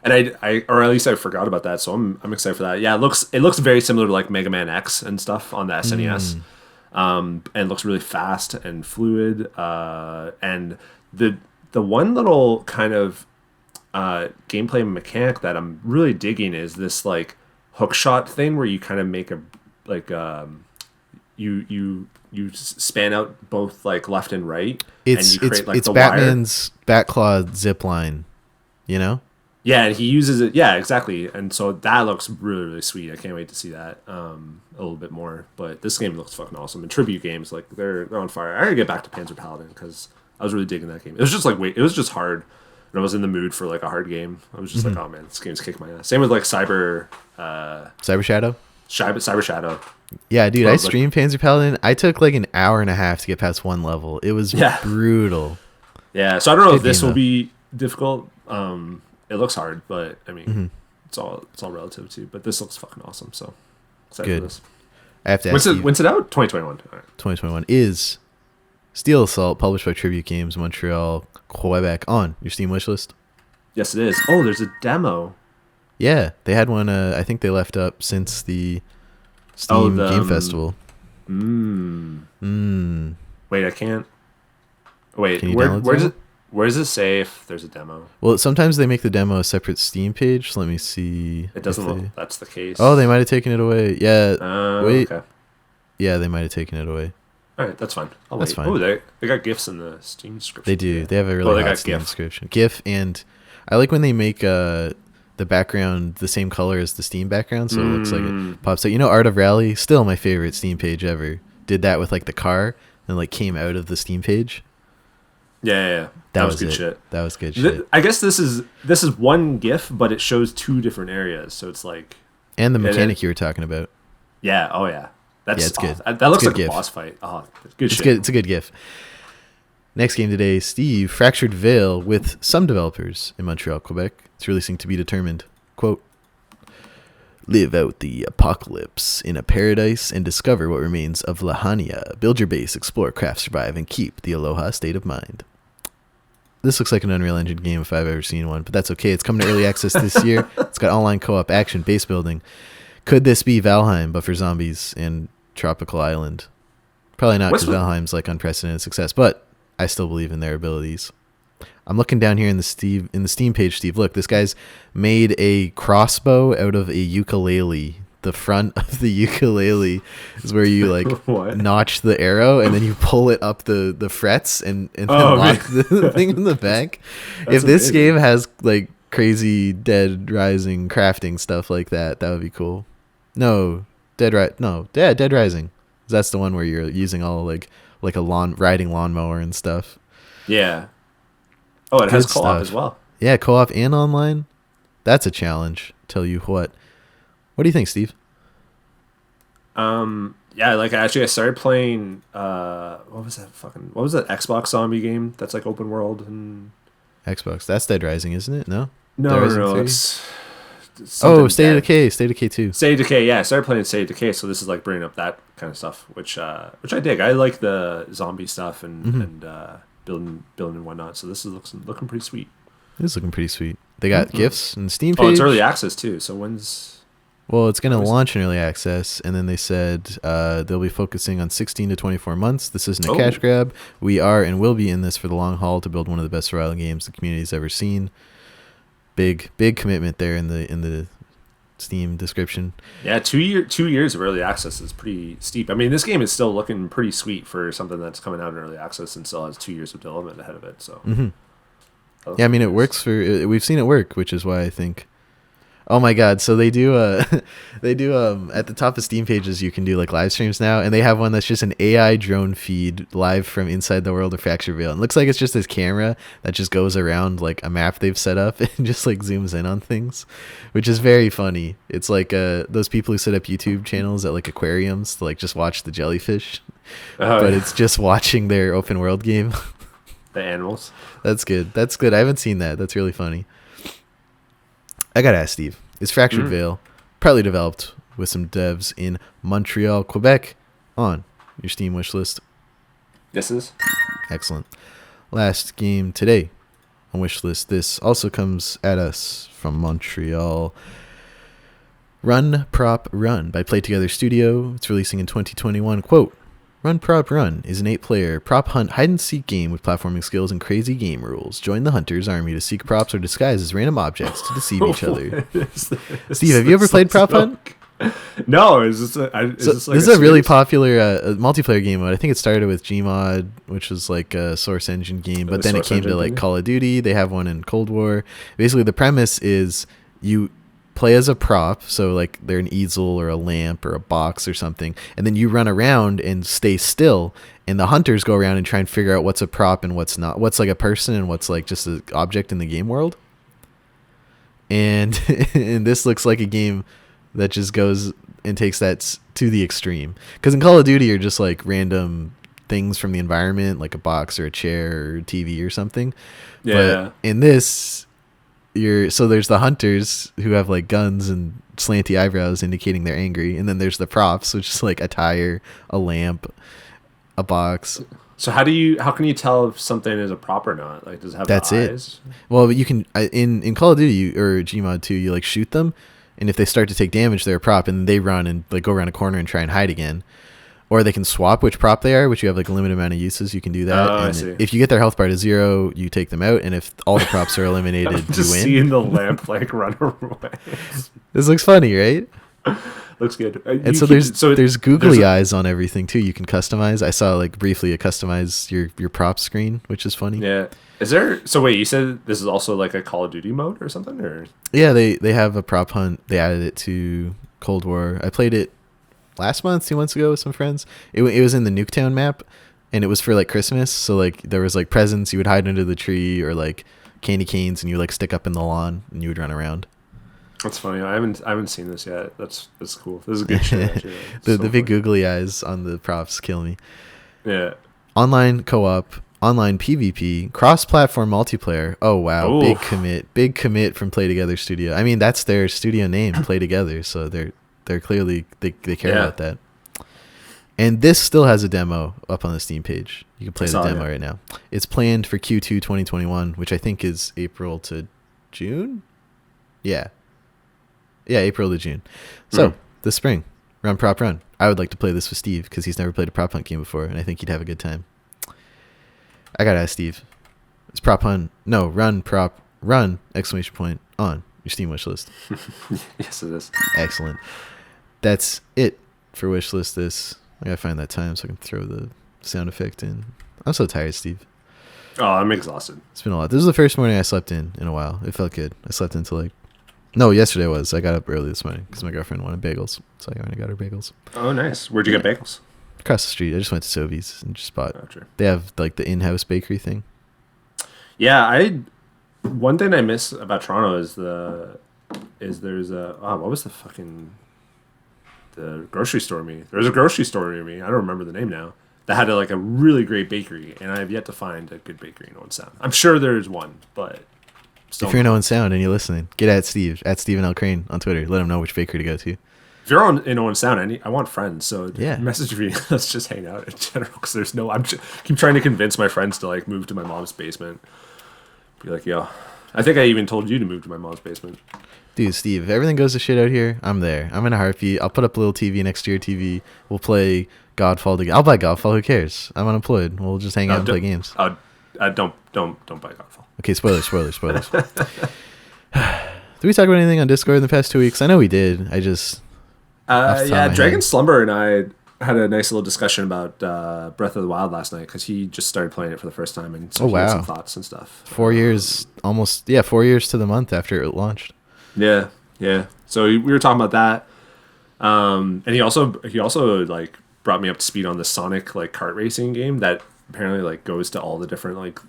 And I or at least I forgot about that, so I'm excited for that. Yeah, it looks very similar to like Mega Man X and stuff on the SNES. And it looks really fast and fluid. And the one little kind of gameplay mechanic that I'm really digging is this like hook shot thing where you kind of make a like you span out both like left and right, and you create like it's the Batman's Batclaw zip line, you know? Yeah, and he uses it. Yeah, exactly. And so that looks really, really sweet. I can't wait to see that a little bit more. But this game looks fucking awesome. And tribute games, like they're on fire. I gotta get back to Panzer Paladin because I was really digging that game. It was just like it was just hard, and I was in the mood for like a hard game. I was just like, oh man, this game's kicking my ass. Same with like Cyber Shadow. Cyber Shadow. Yeah, dude, I streamed Panzer Paladin. I took like an hour and a half to get past one level. It was brutal. Yeah, so I don't know if this will be difficult. It looks hard, but I mean, it's all relative too. But this looks fucking awesome. So excited for this. I have to ask you. When's it out? 2021. All right. 2021 is Steel Assault, published by Tribute Games, Montreal, Quebec, on your Steam wishlist. Yes, it is. Oh, there's a demo. Yeah, they had one. I think they left up since the Steam Game Festival. Wait, I can't. Wait, Can you where's it? Where does it say if there's a demo? Well, sometimes they make the demo a separate Steam page. So let me see. It doesn't look that's the case. Oh, they might have taken it away. Yeah. Wait. Okay. Yeah, they might have taken it away. All right, that's fine. That's fine. Oh, they got GIFs in the Steam description. They do. They have a really hot Steam description. GIF, and I like when they make the background the same color as the Steam background, so it looks like it pops out. You know, Art of Rally, still my favorite Steam page ever. Did that with like the car and like came out of the Steam page. Yeah. That was good shit. That was good shit. I guess this is one GIF, but it shows two different areas, so it's like. And the mechanic you were talking about. Yeah. Oh yeah. It's good. That looks like GIF. A boss fight. Oh, good shit. Good. It's a good GIF. Next game today, Steve, Fractured Veil, with some developers in Montreal, Quebec. It's releasing to be determined. Quote, live out the apocalypse in a paradise and discover what remains of Lahania. Build your base, explore, craft, survive, and keep the aloha state of mind. This looks like an Unreal Engine game if I've ever seen one, but that's okay. It's coming to early access this year. It's got online co-op, action, base building. Could this be Valheim, but for zombies and tropical island? Probably not, because Valheim's like unprecedented success, but I still believe in their abilities. I'm looking down here in the Steam page, Steve. Look, this guy's made a crossbow out of a ukulele. The front of the ukulele is where you like notch the arrow and then you pull it up the frets and then lock the thing in the back. If this game has like crazy Dead Rising crafting stuff like that, that would be cool. Dead Rising. That's the one where you're using all like a riding lawnmower and stuff. Yeah. Oh, it has co-op as well. Yeah, co-op and online. That's a challenge. Tell you what. What do you think, Steve? Yeah, like actually I started playing what was that Xbox zombie game that's like open world and Xbox. That's Dead Rising, isn't it? No, it's State of Decay 2. State of Decay, yeah. I started playing State of Decay, so this is like bringing up that kind of stuff, which I dig. I like the zombie stuff and building and whatnot. So this is looking pretty sweet. It is looking pretty sweet. They got GIFs and Steam page. Oh, it's early access too. So when's? Well, it's going to launch in early access, and then they said they'll be focusing on 16 to 24 months. This isn't a cash grab. We are and will be in this for the long haul to build one of the best survival games the community's ever seen. Big commitment there in the Steam description. Yeah, 2 years of early access is pretty steep. I mean, this game is still looking pretty sweet for something that's coming out in early access and still has 2 years of development ahead of it. So. Yeah, I mean, it works we've seen it work, which is why I think. Oh my God! So they do at the top of Steam pages you can do like live streams now, and they have one that's just an AI drone feed live from inside the world of Fractured Veil. It looks like it's just this camera that just goes around like a map they've set up and just like zooms in on things, which is very funny. It's like those people who set up YouTube channels at like aquariums to like just watch the jellyfish, but it's just watching their open world game. The animals. That's good. I haven't seen that. That's really funny. I gotta ask Steve, is Fractured Veil partly developed with some devs in Montreal, Quebec, on your Steam wishlist? Yes, it is. Excellent. Last game today, on Wishlist This also comes at us from Montreal. Run Prop Run by Play Together Studio. It's releasing in 2021. Quote, Run Prop Run is an 8-player prop hunt hide-and-seek game with platforming skills and crazy game rules. Join the hunter's army to seek props or disguise as random objects to deceive each other. Steve, have you ever played Prop Hunt? No, this is a really popular multiplayer game mode. I think it started with Gmod, which was like a Source Engine game, but then it came to like Call of Duty. They have one in Cold War. Basically, the premise is you play as a prop, so like they're an easel or a lamp or a box or something, and then you run around and stay still, and the hunters go around and try and figure out what's a prop and what's not, what's like a person and what's like just an object in the game world. And and this looks like a game that just goes and takes that to the extreme, because in Call of Duty you're just like random things from the environment, like a box or a chair or a TV or something. But in this, so there's the hunters who have like guns and slanty eyebrows indicating they're angry, and then there's the props, which is like a tire, a lamp, a box. So how can you tell if something is a prop or not? Like, does it have That's the eyes? It. Well, you can in Call of Duty or Gmod 2, you like shoot them, and if they start to take damage, they're a prop, and they run and like go around a corner and try and hide again. Or they can swap which prop they are, which you have like a limited amount of uses. You can do that. I and see. If you get their health bar to 0, you take them out, and if all the props are eliminated, I'm just you win. seeing the lamp like run away. This looks funny, right? Looks good. And so there's googly eyes on everything too. You can customize. I saw like briefly a customize your prop screen, which is funny. Yeah. Is there? So wait, you said this is also like a Call of Duty mode or something, or? Yeah, they have a prop hunt. They added it to Cold War. I played it last month, 2 months ago with some friends. It was in the Nuketown map, and it was for like Christmas. So like there was like presents you would hide under the tree, or like candy canes, and you like stick up in the lawn and you would run around. That's funny. I haven't seen this yet. That's cool. This is a good shit. Actually. the big googly eyes on the props kill me. Yeah. Online co-op, online PvP, cross-platform multiplayer. Oh wow, Oof. big commit from Play Together Studio. I mean, that's their studio name, Play Together. So they're clearly they care about that. And this still has a demo up on the Steam page. You can play the demo right now. It's planned for Q2 2021, which I think is April to June. Yeah, April to June. So this spring, Run Prop Run. I would like to play this with Steve because he's never played a prop hunt game before, and I think he'd have a good time. I gotta ask Steve, is prop hunt? No, Run Prop Run! Exclamation point on your Steam wish list. Yes, it is. Excellent. That's it for Wishlist This. I gotta find that time so I can throw the sound effect in. I'm so tired, Steve. Oh, I'm exhausted. It's been a lot. This was the first morning I slept in a while. It felt good. I slept until yesterday was. I got up early this morning because my girlfriend wanted bagels, so I went and got her bagels. Oh, nice. Where'd you get bagels? Across the street. I just went to Sobeys and just bought. Oh, true. They have like the in-house bakery thing. Yeah, one thing I miss about Toronto what was the grocery store near me? There's a grocery store near me. I don't remember the name now. That had a really great bakery, and I have yet to find a good bakery in Owen Sound. I'm sure there's one, but still. If you're in Owen Sound and you're listening, get at Steve at Stephen L. Crane on Twitter. Let him know which bakery to go to. If you're in Owen Sound, I want friends, so yeah. Message me. Let's just hang out in general, because there's no. Keep trying to convince my friends to like move to my mom's basement. Be like, yo, I think I even told you to move to my mom's basement. Dude, Steve, if everything goes to shit out here, I'm there. I'm in a heartbeat. I'll put up a little TV next to your TV. We'll play Godfall together. I'll buy Godfall. Who cares? I'm unemployed. We'll just hang out and play games. Don't buy Godfall. Okay, spoilers. Did we talk about anything on Discord in the past 2 weeks? I know we did. I just... Dragon Slumber and I had a nice little discussion about Breath of the Wild last night, because he just started playing it for the first time, and so he had some thoughts and stuff. 4 years, almost, 4 years to the month after it launched. Yeah. So we were talking about that, and he also like brought me up to speed on the Sonic like kart racing game that apparently like goes to all the different like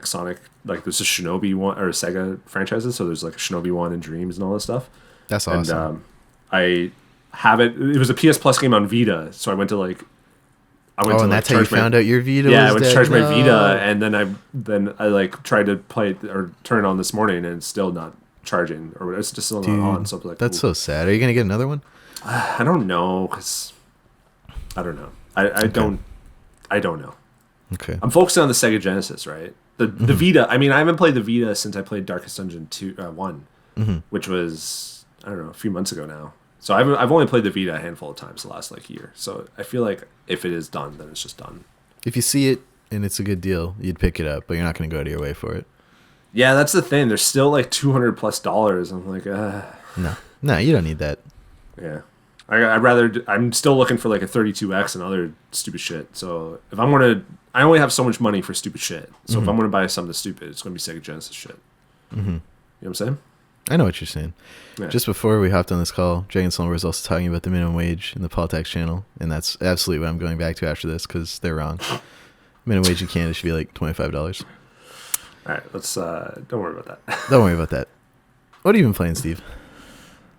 Sonic, like there's a Shinobi one or Sega franchises, so there's like a Shinobi one and Dreams and all this stuff. That's awesome. And I have it. It was a PS Plus game on Vita, so I went to and that's how you found out your Vita. Yeah, I went to charge my Vita, and then I like tried to play it or turn it on this morning, and it's still not charging, or it's just still not on. So like, that's so sad. Are you gonna get another one? I don't know, because I don't know. I don't know. Okay. I'm focusing on the Sega Genesis, right? The Vita. I mean, I haven't played the Vita since I played Darkest Dungeon 1, which was, I don't know, a few months ago now. So I've only played the Vita a handful of times the last like year. So I feel like if it is done, then it's just done. If you see it and it's a good deal, you'd pick it up, but you're not going to go to your way for it. Yeah, that's the thing. There's still like $200+. I'm like, No, you don't need that. Yeah. I'd rather. I'm still looking for like a 32X and other stupid shit. So if I'm gonna, I only have so much money for stupid shit. So if I'm gonna buy something stupid, it's gonna be Sega Genesis shit. You know what I'm saying? I know what you're saying. Yeah. Just before we hopped on this call, Dragon Slumber was also talking about the minimum wage in the Politics channel, and that's absolutely what I'm going back to after this because they're wrong. Minimum wage in Canada should be like $25. All right, let's. Don't worry about that. Don't worry about that. What have you been playing, Steve?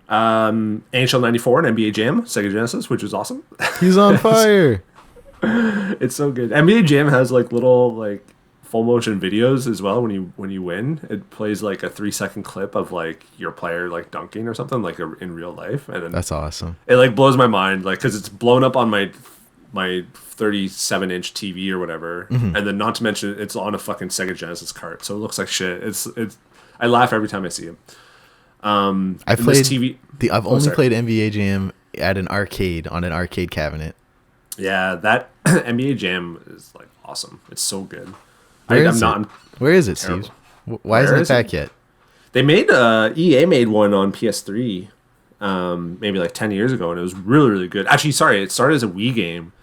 NHL 94 and NBA Jam, Sega Genesis, which is awesome. He's on fire. It's so good. NBA Jam has like little like full motion videos as well. When you win, it plays like a 3-second clip of like your player like dunking or something like in real life, and then that's awesome. It like blows my mind, like because it's blown up on my 37-inch TV or whatever, and then not to mention it's on a fucking Sega Genesis cart, so it looks like shit. It's I laugh every time I see it. I've played TV. I've only played NBA Jam at an arcade on an arcade cabinet. Yeah, that NBA Jam is like awesome. It's so good. Where is it, terrible. Steve? Why isn't it back yet? They made EA made one on PS3, maybe like 10 years ago, and it was really really good. Actually, sorry, it started as a Wii game,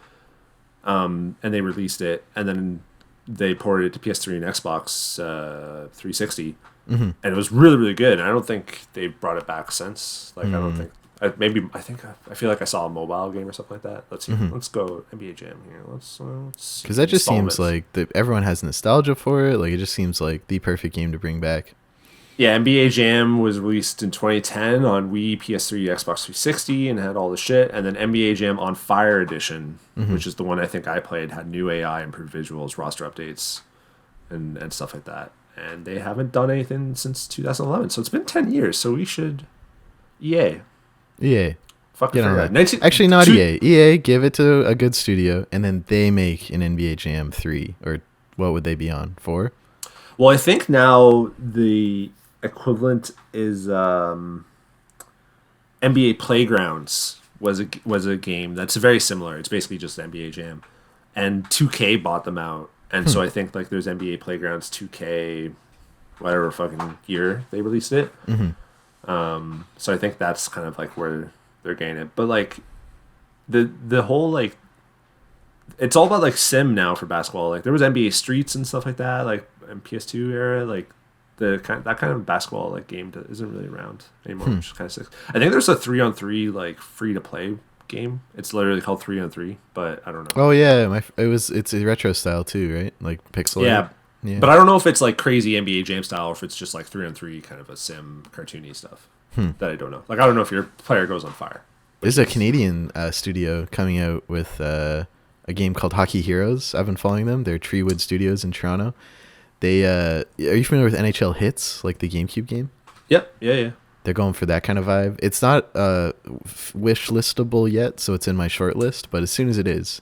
and they released it, and then they ported it to PS3 and Xbox 360. And it was really, really good. And I don't think they brought it back since. Like, I don't think. I feel like I saw a mobile game or something like that. Let's see. Let's go NBA Jam here. Let's because that just seems like everyone has nostalgia for it. Like, it just seems like the perfect game to bring back. Yeah, NBA Jam was released in 2010 on Wii, PS3, Xbox 360, and had all the shit. And then NBA Jam on Fire Edition, which is the one I think I played, had new AI, improved visuals, roster updates, and stuff like that. And they haven't done anything since 2011. So it's been 10 years. So we should... EA. Fucking get on that. Actually, not EA. EA, give it to a good studio, and then they make an NBA Jam 3. Or what would they be on? 4? Well, I think now the equivalent is NBA Playgrounds was a game that's very similar. It's basically just NBA Jam. And 2K bought them out. And so I think like there's NBA Playgrounds 2K, whatever fucking year they released it. So I think that's kind of like where they're getting it. But like the whole like it's all about like sim now for basketball. Like there was NBA Streets and stuff like that, like in PS2 era. Like that kind of basketball like game isn't really around anymore, which is kind of sick. I think there's a 3-on-3 like free to play game. It's literally called 3-on-3, but I don't know. Oh yeah, it's a retro style too, right? Like pixel. Yeah, but I don't know if it's like crazy NBA Jam style or if it's just like 3-on-3 kind of a sim cartoony stuff. That I don't know. Like I don't know if your player goes on fire. There's a Canadian studio coming out with a game called Hockey Heroes. I've been following them. They're Treewood Studios in Toronto. They are you familiar with NHL Hits, like the GameCube game? Yep. Yeah. They're going for that kind of vibe. It's not wish listable yet, so it's in my short list. But as soon as it is,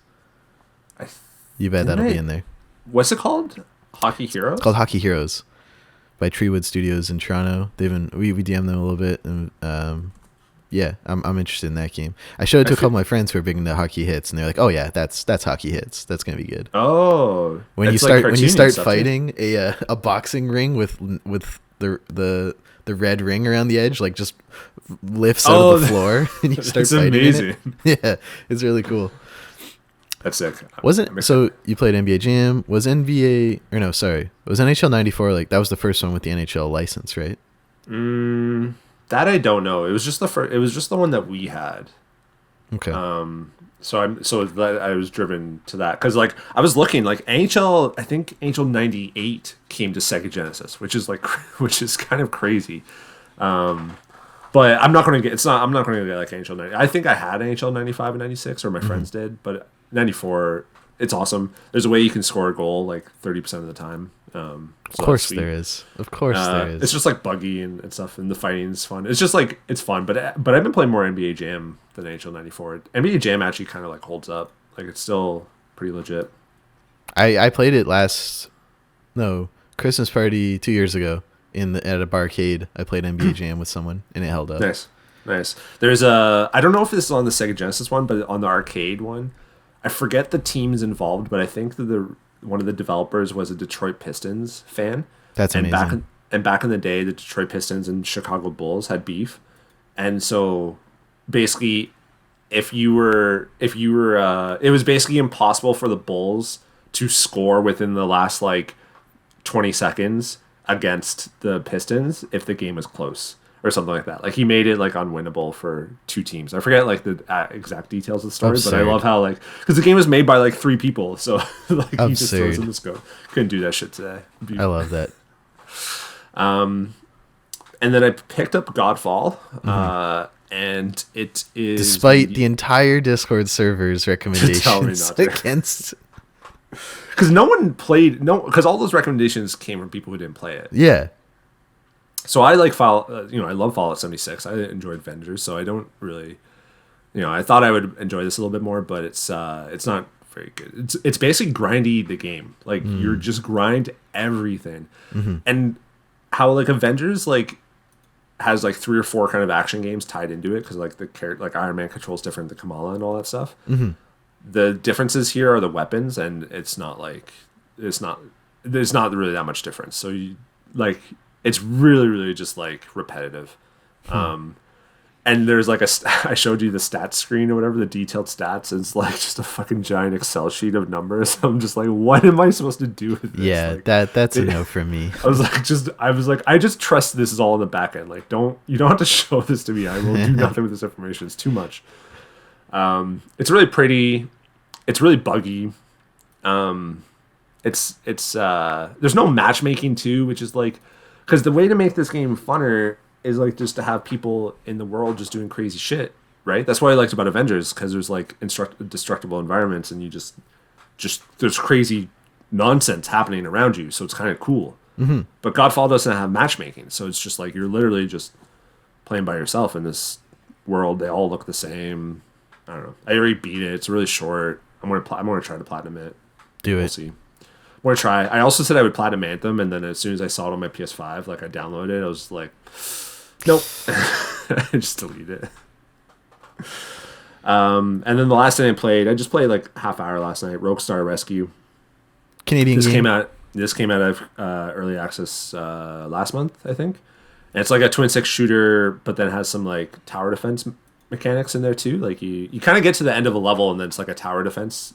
you bet that'll be in there. What's it called? Hockey Heroes? It's called Hockey Heroes by Treewood Studios in Toronto. We DM'd them a little bit, and yeah, I'm interested in that game. I showed it to a couple of my friends who are big into Hockey Hits, and they're like, "Oh yeah, that's Hockey Hits. That's gonna be good." Oh, when you start fighting a boxing ring with the red ring around the edge, like just lifts out of the floor, and you start fighting. Amazing. Yeah, it's really cool. That's sick. So you played NBA Jam? Was NHL 94 like that was the first one with the NHL license, right? That I don't know. It was just the first. It was just the one that we had. Okay. So I was driven to that because like I was looking like NHL. I think NHL 98 came to Sega Genesis, which is kind of crazy. But I'm not going to get. I'm not going to get like NHL 90. I think I had NHL 95 and 96, or my friends did. But 94, it's awesome. There's a way you can score a goal like 30% of the time. Of course there is. It's just like buggy and stuff, and the fighting is fun. It's just like it's fun. But I've been playing more NBA Jam than NHL 94. NBA Jam actually kind of like holds up. Like it's still pretty legit. I played it Christmas party 2 years ago at a barcade. I played NBA Jam with someone, and it held up. Nice. There's I don't know if this is on the Sega Genesis one, but on the arcade one, I forget the teams involved, but I think that one of the developers was a Detroit Pistons fan. That's amazing. Back in the day, the Detroit Pistons and Chicago Bulls had beef, and so basically, if you were, it was basically impossible for the Bulls to score within the last like 20 seconds against the Pistons if the game was close or something like that. Like he made it like unwinnable for two teams. I forget like the exact details of the story, but I love how like because the game was made by like 3 people, so like he just throws in the scope. Couldn't do that shit today. I love that. And then I picked up Godfall, and it is despite the entire Discord server's recommendations against. Because because all those recommendations came from people who didn't play it. Yeah. So I like I love Fallout 76. I enjoyed Avengers, so I don't really, I thought I would enjoy this a little bit more, but it's not very good. It's basically grindy the game. Like you're just grind everything, and how like Avengers like has like 3 or 4 kind of action games tied into it because like the character like Iron Man controls different than Kamala and all that stuff. The differences here are the weapons, and there's not really that much difference. So you like it's really really just like repetitive. And there's like I showed you the stats screen or whatever, the detailed stats. It's like just a fucking giant Excel sheet of numbers. I'm just like, what am I supposed to do with this? Yeah, like, that's a no for me. I was like, I just trust this is all in the back end. Like, you don't have to show this to me. I will do nothing with this information. It's too much. It's really pretty. It's really buggy. It's there's no matchmaking too, which is like, because the way to make this game funner is like just to have people in the world just doing crazy shit, right? That's what I liked about Avengers, because there's like destructible environments, and you just there's crazy nonsense happening around you, so it's kind of cool. But Godfall doesn't have matchmaking, so it's just like you're literally just playing by yourself in this world. They all look the same. I don't know. I already beat it. It's really short. I'm gonna try to platinum it. We'll see. I'm gonna try. I also said I would platinum Anthem, and then as soon as I saw it on my PS5, like I downloaded it, I was like, nope. I just deleted it. And then the last thing I just played like half hour last night. Roguestar Rescue. Canadian game. This came out of early access last month, I think. And it's like a twin stick shooter, but then has some like tower defense mechanics in there too. Like you kind of get to the end of a level, and then it's like a tower defense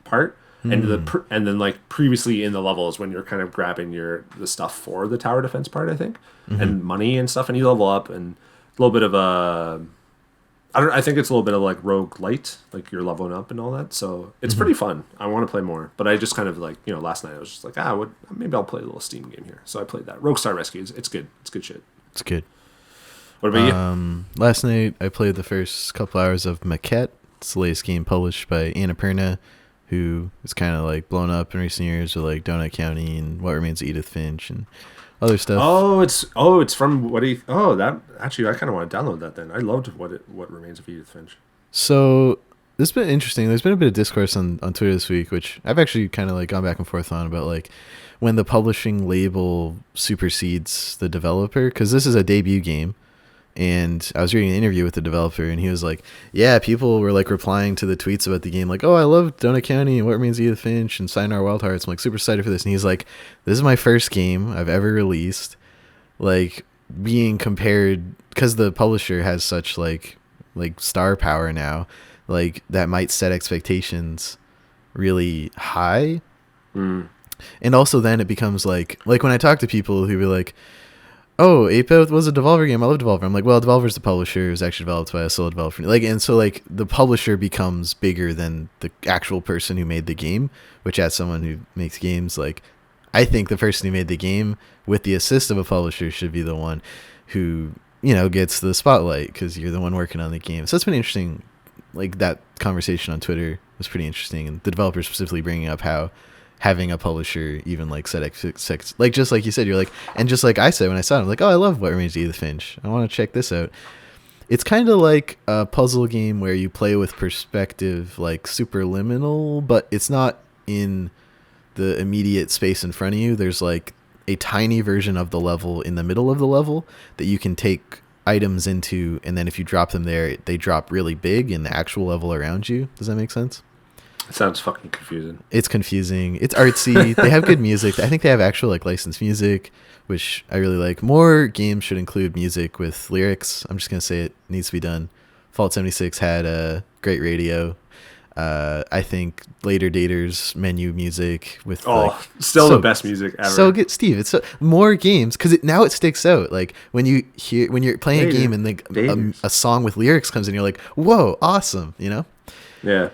part. And then like previously in the level is when you're kind of grabbing the stuff for the tower defense part, I think, and money and stuff, and you level up, and a little bit of I think it's a little bit of like rogue light, like you're leveling up and all that. So it's pretty fun. I want to play more, but I just kind of like last night I was just like maybe I'll play a little Steam game here. So I played that Roguestar Rescue. It's good. It's good shit. It's good. What about you? Last night I played the first couple hours of Maquette. It's the latest game published by Annapurna, who is kind of like blown up in recent years with like Donut County and What Remains of Edith Finch and other stuff. It's from that actually I kind of want to download that then. I loved What Remains of Edith Finch. So this has been interesting. There's been a bit of discourse on Twitter this week, which I've actually kind of like gone back and forth on, about like when the publishing label supersedes the developer, because this is a debut game. And I was reading an interview with the developer, and he was like, yeah, people were like replying to the tweets about the game, like, oh, I love Donut County and What Remains of Edith Finch and Sayonara Wild Hearts. I'm like super excited for this. And he's like, this is my first game I've ever released, like being compared, because the publisher has such like star power now, like that might set expectations really high. And also then it becomes like when I talk to people who be like, oh, Ape was a Devolver game. I love Devolver. I'm like, well, Devolver's the publisher. It was actually developed by a solo developer. Like, and so like the publisher becomes bigger than the actual person who made the game, which as someone who makes games, like I think the person who made the game with the assist of a publisher should be the one who, gets the spotlight, because you're the one working on the game. So it's been interesting. Like that conversation on Twitter was pretty interesting. And the developer specifically bringing up how having a publisher even like set like just like you said, you're like, and just like I said when I saw it, I'm like, oh, I love What Remains of Edith Finch. I want to check this out. It's kind of like a puzzle game where you play with perspective, like superliminal, but it's not in the immediate space in front of you, there's like a tiny version of the level in the middle of the level that you can take items into, and then if you drop them there, they drop really big in the actual level around you. Does that make sense? It sounds fucking confusing. It's confusing. It's artsy. They have good music. I think they have actual like licensed music, which I really like. More games should include music with lyrics. I'm just gonna say it needs to be done. Fallout 76 had a great radio. I think Later Daters menu music with still the best music ever. So good, Steve. It's more games because now it sticks out. Like when you're playing a game and like a song with lyrics comes in, you're like, whoa, awesome, you know? Yeah.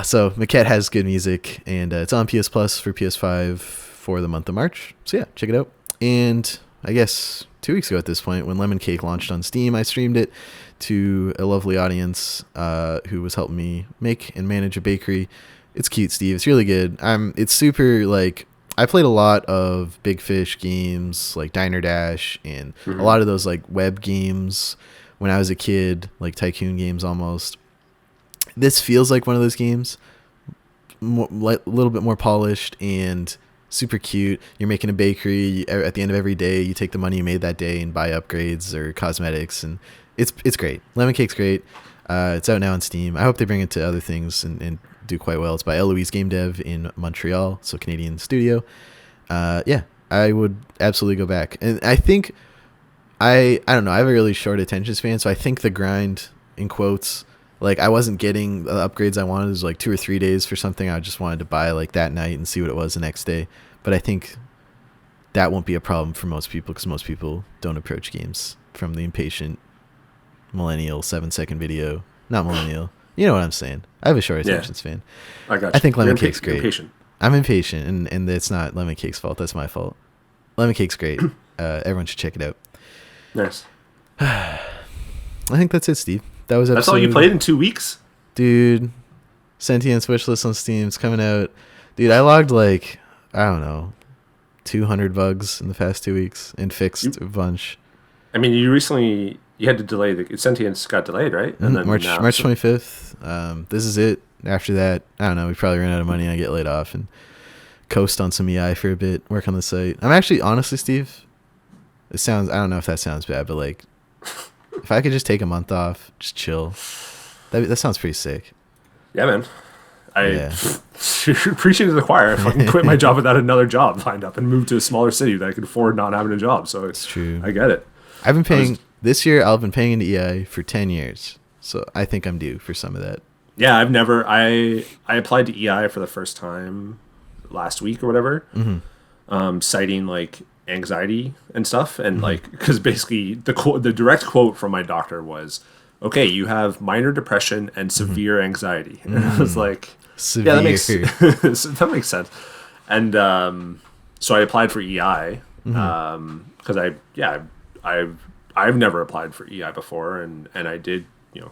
So Maquette has good music, and it's on PS Plus for PS5 for the month of March. So yeah, check it out. And I guess 2 weeks ago at this point, when Lemon Cake launched on Steam, I streamed it to a lovely audience who was helping me make and manage a bakery. It's cute, Steve. It's really good. It's super, like, I played a lot of Big Fish games like Diner Dash and a lot of those like web games when I was a kid, like tycoon games almost. This feels like one of those games, a little bit more polished and super cute. You're making a bakery. At the end of every day, you take the money you made that day and buy upgrades or cosmetics, and it's great. Lemon Cake's great. It's out now on Steam. I hope they bring it to other things and do quite well. It's by Eloise Game Dev in Montreal, so Canadian studio. Yeah, I would absolutely go back. And I think I don't know. I have a really short attention span, so I think the grind, in quotes, like I wasn't getting the upgrades I wanted. It was like 2 or 3 days for something I just wanted to buy like that night and see what it was the next day. But I think that won't be a problem for most people because most people don't approach games from the impatient millennial 7-second video. Not millennial. You know what I'm saying. I have a short attention span. I got you. I think Lemon Cake's great. Impatient. I'm impatient, and it's not Lemon Cake's fault. That's my fault. Lemon Cake's great. Everyone should check it out. Nice. I think that's it, Steve. That's all you played in 2 weeks? Dude, Sentience Wishlist on Steam's coming out. Dude, I logged like, I don't know, 200 bugs in the past 2 weeks and fixed a bunch. I mean, you had to delay Sentience got delayed, right? And then March 25th. This is it. After that, I don't know, we probably run out of money and I get laid off and coast on some EI for a bit, work on the site. I'm actually, honestly, Steve, I don't know if that sounds bad, but like, if I could just take a month off, just chill, that sounds pretty sick. Yeah, man. I appreciate the choir. If I can quit my job without another job lined up and move to a smaller city that I can afford not having a job. So it's true. I get it. I've been paying this year. I've been paying into EI for 10 years. So I think I'm due for some of that. Yeah, I applied to EI for the first time last week or whatever, citing like anxiety and stuff, and like because basically the direct quote from my doctor was, "Okay, you have minor depression and severe anxiety," and I was like, severe. "Yeah, that makes sense." And so I applied for EI because I've never applied for EI before, and I did, you know.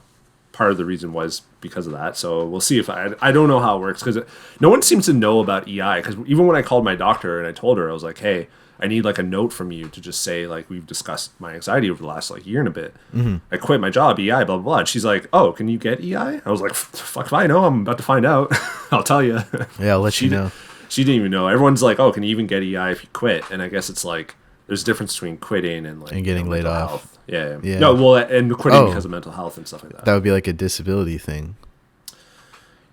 Part of the reason was because of that. So we'll see if I don't know how it works because no one seems to know about EI. Because even when I called my doctor and I told her, I was like, hey, I need like a note from you to just say like we've discussed my anxiety over the last like year and a bit. I quit my job, EI, blah, blah, blah. And she's like, oh, can you get EI? I was like, fuck if I know. I'm about to find out. I'll tell you. Yeah, I'll let you know. She didn't even know. Everyone's like, oh, can you even get EI if you quit? And I guess it's like there's a difference between quitting and like getting laid off. Health. Yeah. No, well, and quitting because of mental health and stuff like that. That would be like a disability thing.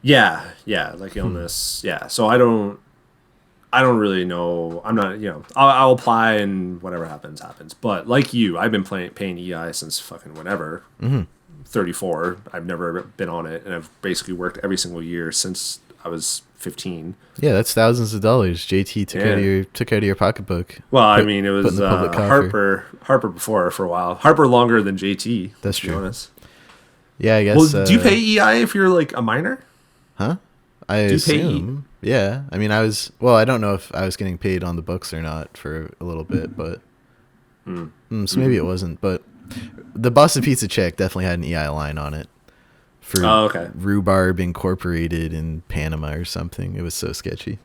Yeah, like illness. Yeah, so I don't really know. I'm not, I'll apply and whatever happens. But like you, I've been paying EI since fucking whenever. 34. I've never been on it, and I've basically worked every single year since I was 15. Yeah, that's thousands of dollars. JT took out of your pocketbook. Well, I mean, it was Harper before for a while. Harper longer than JT. That's true. To be honest. Yeah, I guess. Well, do you pay EI if you're like a minor? Huh? I assume. Yeah. I mean, I don't know if I was getting paid on the books or not for a little bit, but so maybe it wasn't. But the Boston Pizza check definitely had an EI line on it. For Rhubarb Incorporated in Panama or something. It was so sketchy.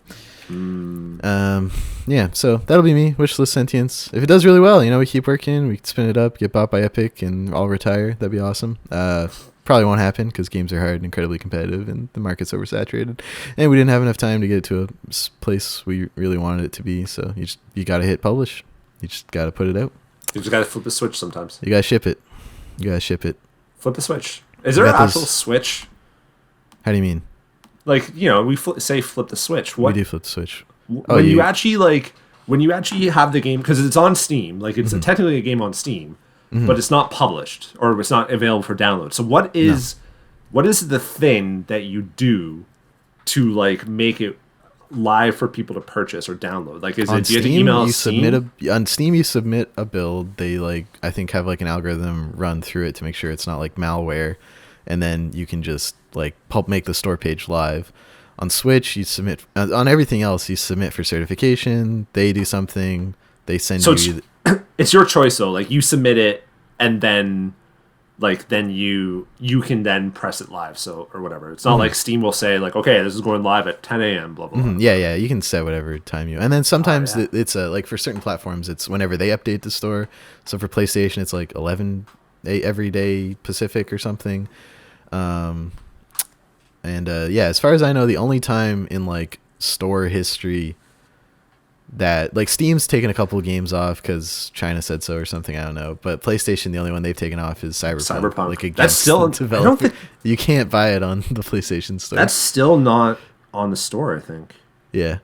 Yeah, so that'll be me. Wishlist Sentience. If it does really well, we keep working. We spin it up, get bought by Epic, and I'll retire. That'd be awesome. probably won't happen because games are hard and incredibly competitive and the market's oversaturated, and we didn't have enough time to get it to a place we really wanted it to be. So you got to hit publish. You just got to put it out. You just got to flip the switch sometimes. You got to ship it. Flip the switch. Is there an actual switch? How do you mean? Like, we say flip the switch. What? We do flip the switch. When you actually have the game, because it's on Steam, like it's technically a game on Steam, but it's not published or it's not available for download. So what is the thing that you do to like make it live for people to purchase or download? Like, is on it do you Steam, have to email you Steam? on Steam you submit a build. They like I think have like an algorithm run through it to make sure it's not like malware, and then you can just like make the store page live. On Switch, you submit. On everything else, you submit for certification. They do something. They send you. It's your choice though. Like you submit it, and then, you can then press it live. So or whatever. It's not like Steam will say like, okay, this is going live at 10 a.m. Blah blah. Blah. Yeah. You can set whatever time you. And then sometimes it's like for certain platforms, it's whenever they update the store. So for PlayStation, it's like 11 every day Pacific or something. As far as I know, the only time in like store history that like Steam's taken a couple of games off because China said so or something, I don't know. But PlayStation, the only one they've taken off is Cyberpunk. Like against that's still the developer. You can't buy it on the PlayStation Store. That's still not on the store, I think. Yeah.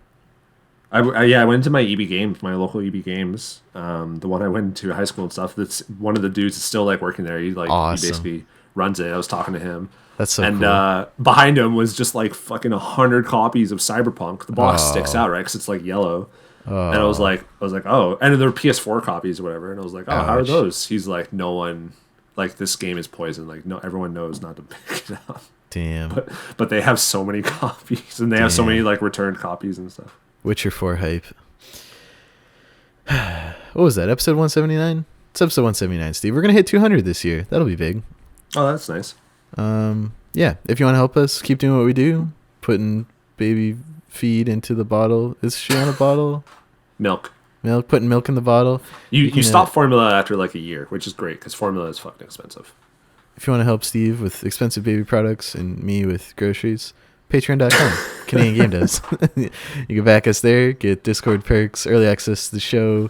I went into my EB Games, my local EB Games, the one I went to high school and stuff. That's one of the dudes is still like working there. He awesome. He basically runs it. I was talking to him. That's so cool. Behind him was just like fucking 100 copies of Cyberpunk. The box sticks out, right? Because it's like yellow. And I was like, oh, and there were PS4 copies or whatever. And I was like, oh, how are those? He's like, no one, like this game is poison. Like no, everyone knows not to pick it up. Damn. But they have so many copies, and they have so many like returned copies and stuff. Witcher 4 hype. What was that? Episode 179? It's episode 179, Steve. We're gonna hit 200 this year. That'll be big. Oh, that's nice. If you want to help us keep doing what we do, putting baby feed into the bottle. Is she on a bottle? Milk, putting milk in the bottle. You stop formula after like a year, which is great because formula is fucking expensive. If you want to help Steve with expensive baby products and me with groceries, patreon.com, Canadian Game Devs. You can back us there, get Discord perks, early access to the show.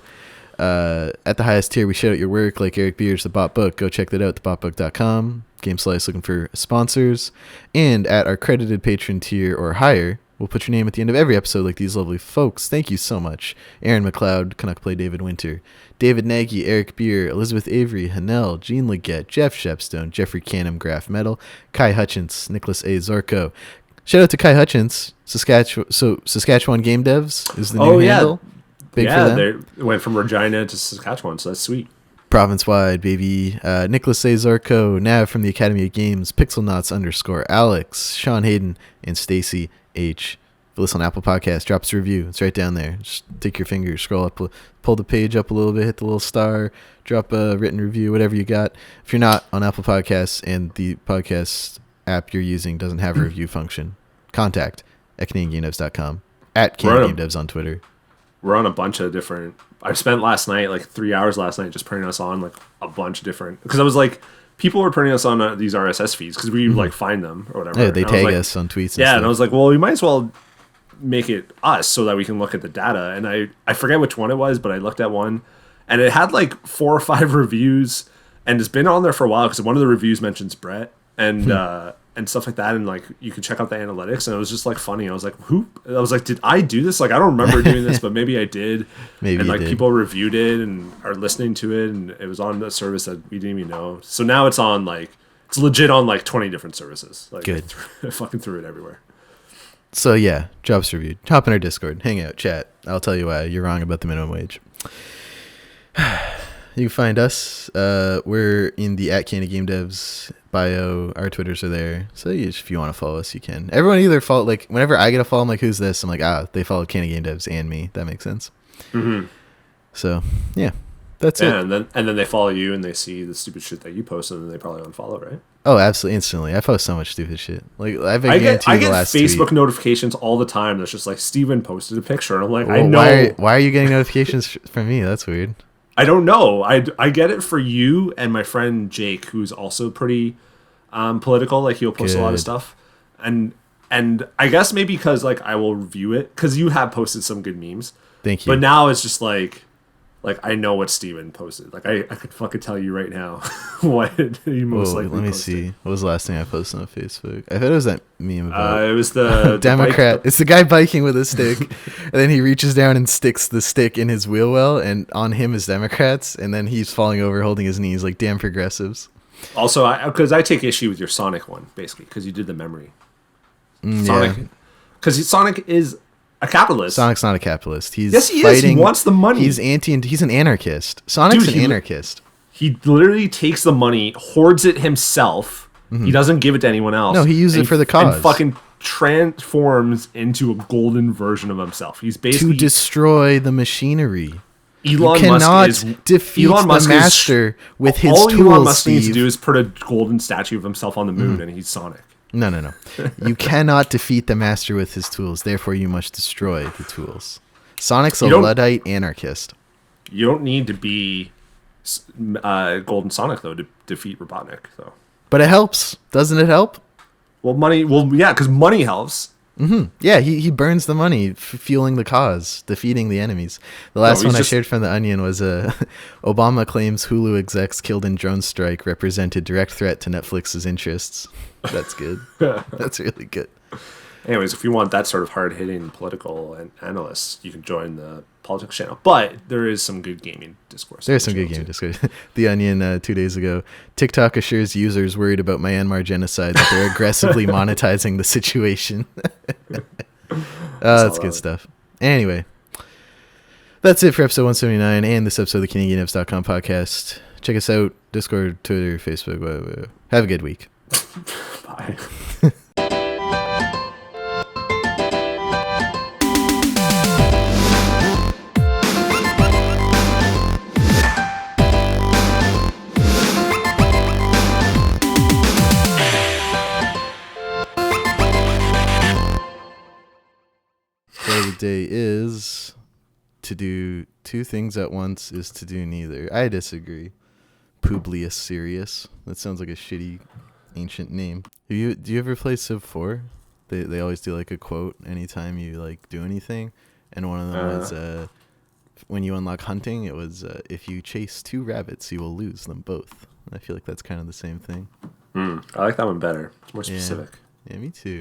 At the highest tier, we shout out your work, like Eric Beers, The Bot Book. Go check that out, thebotbook.com. Game Slice looking for sponsors. And at our credited patron tier or higher, we'll put your name at the end of every episode like these lovely folks. Thank you so much. Aaron McLeod, Canuck Play David Winter, David Nagy, Eric Beer, Elizabeth Avery, Hanel, Jean Leggett, Jeff Shepstone, Jeffrey Canham, Graph Metal, Kai Hutchins, Nicholas A. Zorko. Shout out to Kai Hutchins, Saskatchewan Game Devs is the new handle. Big for them. They went from Regina to Saskatchewan, so that's sweet. Province-wide, baby. Nicholas A. Zarko, Nav from the Academy of Games, Pixelnauts _ Alex, Sean Hayden, and Stacy H. If you listen on Apple Podcasts, drop us a review. It's right down there. Just take your finger, scroll up, pull the page up a little bit, hit the little star, drop a written review, whatever you got. If you're not on Apple Podcasts and the podcast app you're using doesn't have a review function, contact at CanadianGameDevs.com, at CanadianGameDevs on Twitter. We're on a bunch of different. I spent last night, like 3 hours last night, just putting us on like a bunch of different. Because I was like, people were putting us on these RSS feeds because we like find them or whatever. Yeah, they tag us on tweets. And I was like, well, we might as well make it us so that we can look at the data. And I forget which one it was, but I looked at one, and it had like 4 or 5 reviews, and it's been on there for a while because one of the reviews mentions Brett and stuff like that, and like you can check out the analytics, and it was just like funny. I was like, who? I was like, did I do this? Like, I don't remember doing this, but maybe I did. Maybe and like did. People reviewed it and are listening to it, and it was on a service that we didn't even know. So now it's on like it's legit on like 20 different services. Like, good. I fucking threw it everywhere. So yeah, jobs reviewed. Hop in our Discord, hang out, chat. I'll tell you why you're wrong about the minimum wage. You can find us. We're in the @CandyGameDevs bio. Our Twitters are there. So if you want to follow us, you can. Everyone either follow, like, whenever I get a follow, I'm like, who's this? I'm like, they followed Candy Game Devs and me. That makes sense. Mm-hmm. So, yeah. That's it. And then they follow you and they see the stupid shit that you post, and then they probably unfollow, right? Oh, absolutely, instantly. I post so much stupid shit. Like I get Facebook notifications all the time. That's just like, Steven posted a picture, and I'm like, I know. Why are you getting notifications from me? That's weird. I don't know. I get it for you and my friend Jake, who's also pretty political. Like he'll post a lot of Good. stuff, and I guess maybe because like I will review it because you have posted some good memes. Thank you. But now it's just like I know what Steven posted. Like I could fucking tell you right now what he most likely let me posted. see. What was the last thing I posted on Facebook? I thought it was that meme about It was the Democrat. bike- It's the guy biking with a stick, and then he reaches down and sticks the stick in his wheel well, and on him is Democrats, and then he's falling over holding his knees like damn progressives. Also, because I take issue with your Sonic one basically because you did the memory. Yeah. Sonic, because Sonic is a capitalist. Sonic's not a capitalist. He's Yes, he is. fighting, He wants the money. He's He's an anarchist. Sonic's Dude, an anarchist. He literally takes the money, hoards it himself. He doesn't give it to anyone else. No, he uses it for the cause. And fucking transforms into a golden version of himself. He's To basically destroy the machinery. You Elon cannot Musk is defeat Elon Musk the master with his all tools, Elon Musk Steve. needs to do is put a golden statue of himself on the moon, and he's Sonic. No. You cannot defeat the master with his tools. Therefore, you must destroy the tools. Sonic's a Luddite anarchist. You don't need to be Golden Sonic though to defeat Robotnik though. But it helps. Doesn't it help? Well, yeah, because money helps. Yeah, he burns the money, fueling the cause, defeating the enemies. The last one I shared from The Onion was Obama claims Hulu execs killed in drone strike represented direct threat to Netflix's interests. That's good. That's really good. Anyways, if you want that sort of hard-hitting political analysts, you can join the politics channel. But there is some good gaming discourse. There's some good gaming discourse. The Onion 2 days ago. TikTok assures users worried about Myanmar genocide that they're aggressively monetizing the situation. That's good stuff. Anyway, that's it for episode 179 and this episode of the CanadianEvs.com podcast. Check us out. Discord, Twitter, Facebook. Blah, blah, blah. Have a good week. Bye. The day is to do two things at once is to do neither. I disagree. Publius Sirius. That sounds like a shitty ancient name. Do you ever play Civ 4? They always do like a quote anytime you like do anything, and one of them was when you unlock hunting, it was if you chase 2 rabbits, you will lose them both. I feel like that's kind of the same thing. I like that one better. It's more specific. Yeah, me too.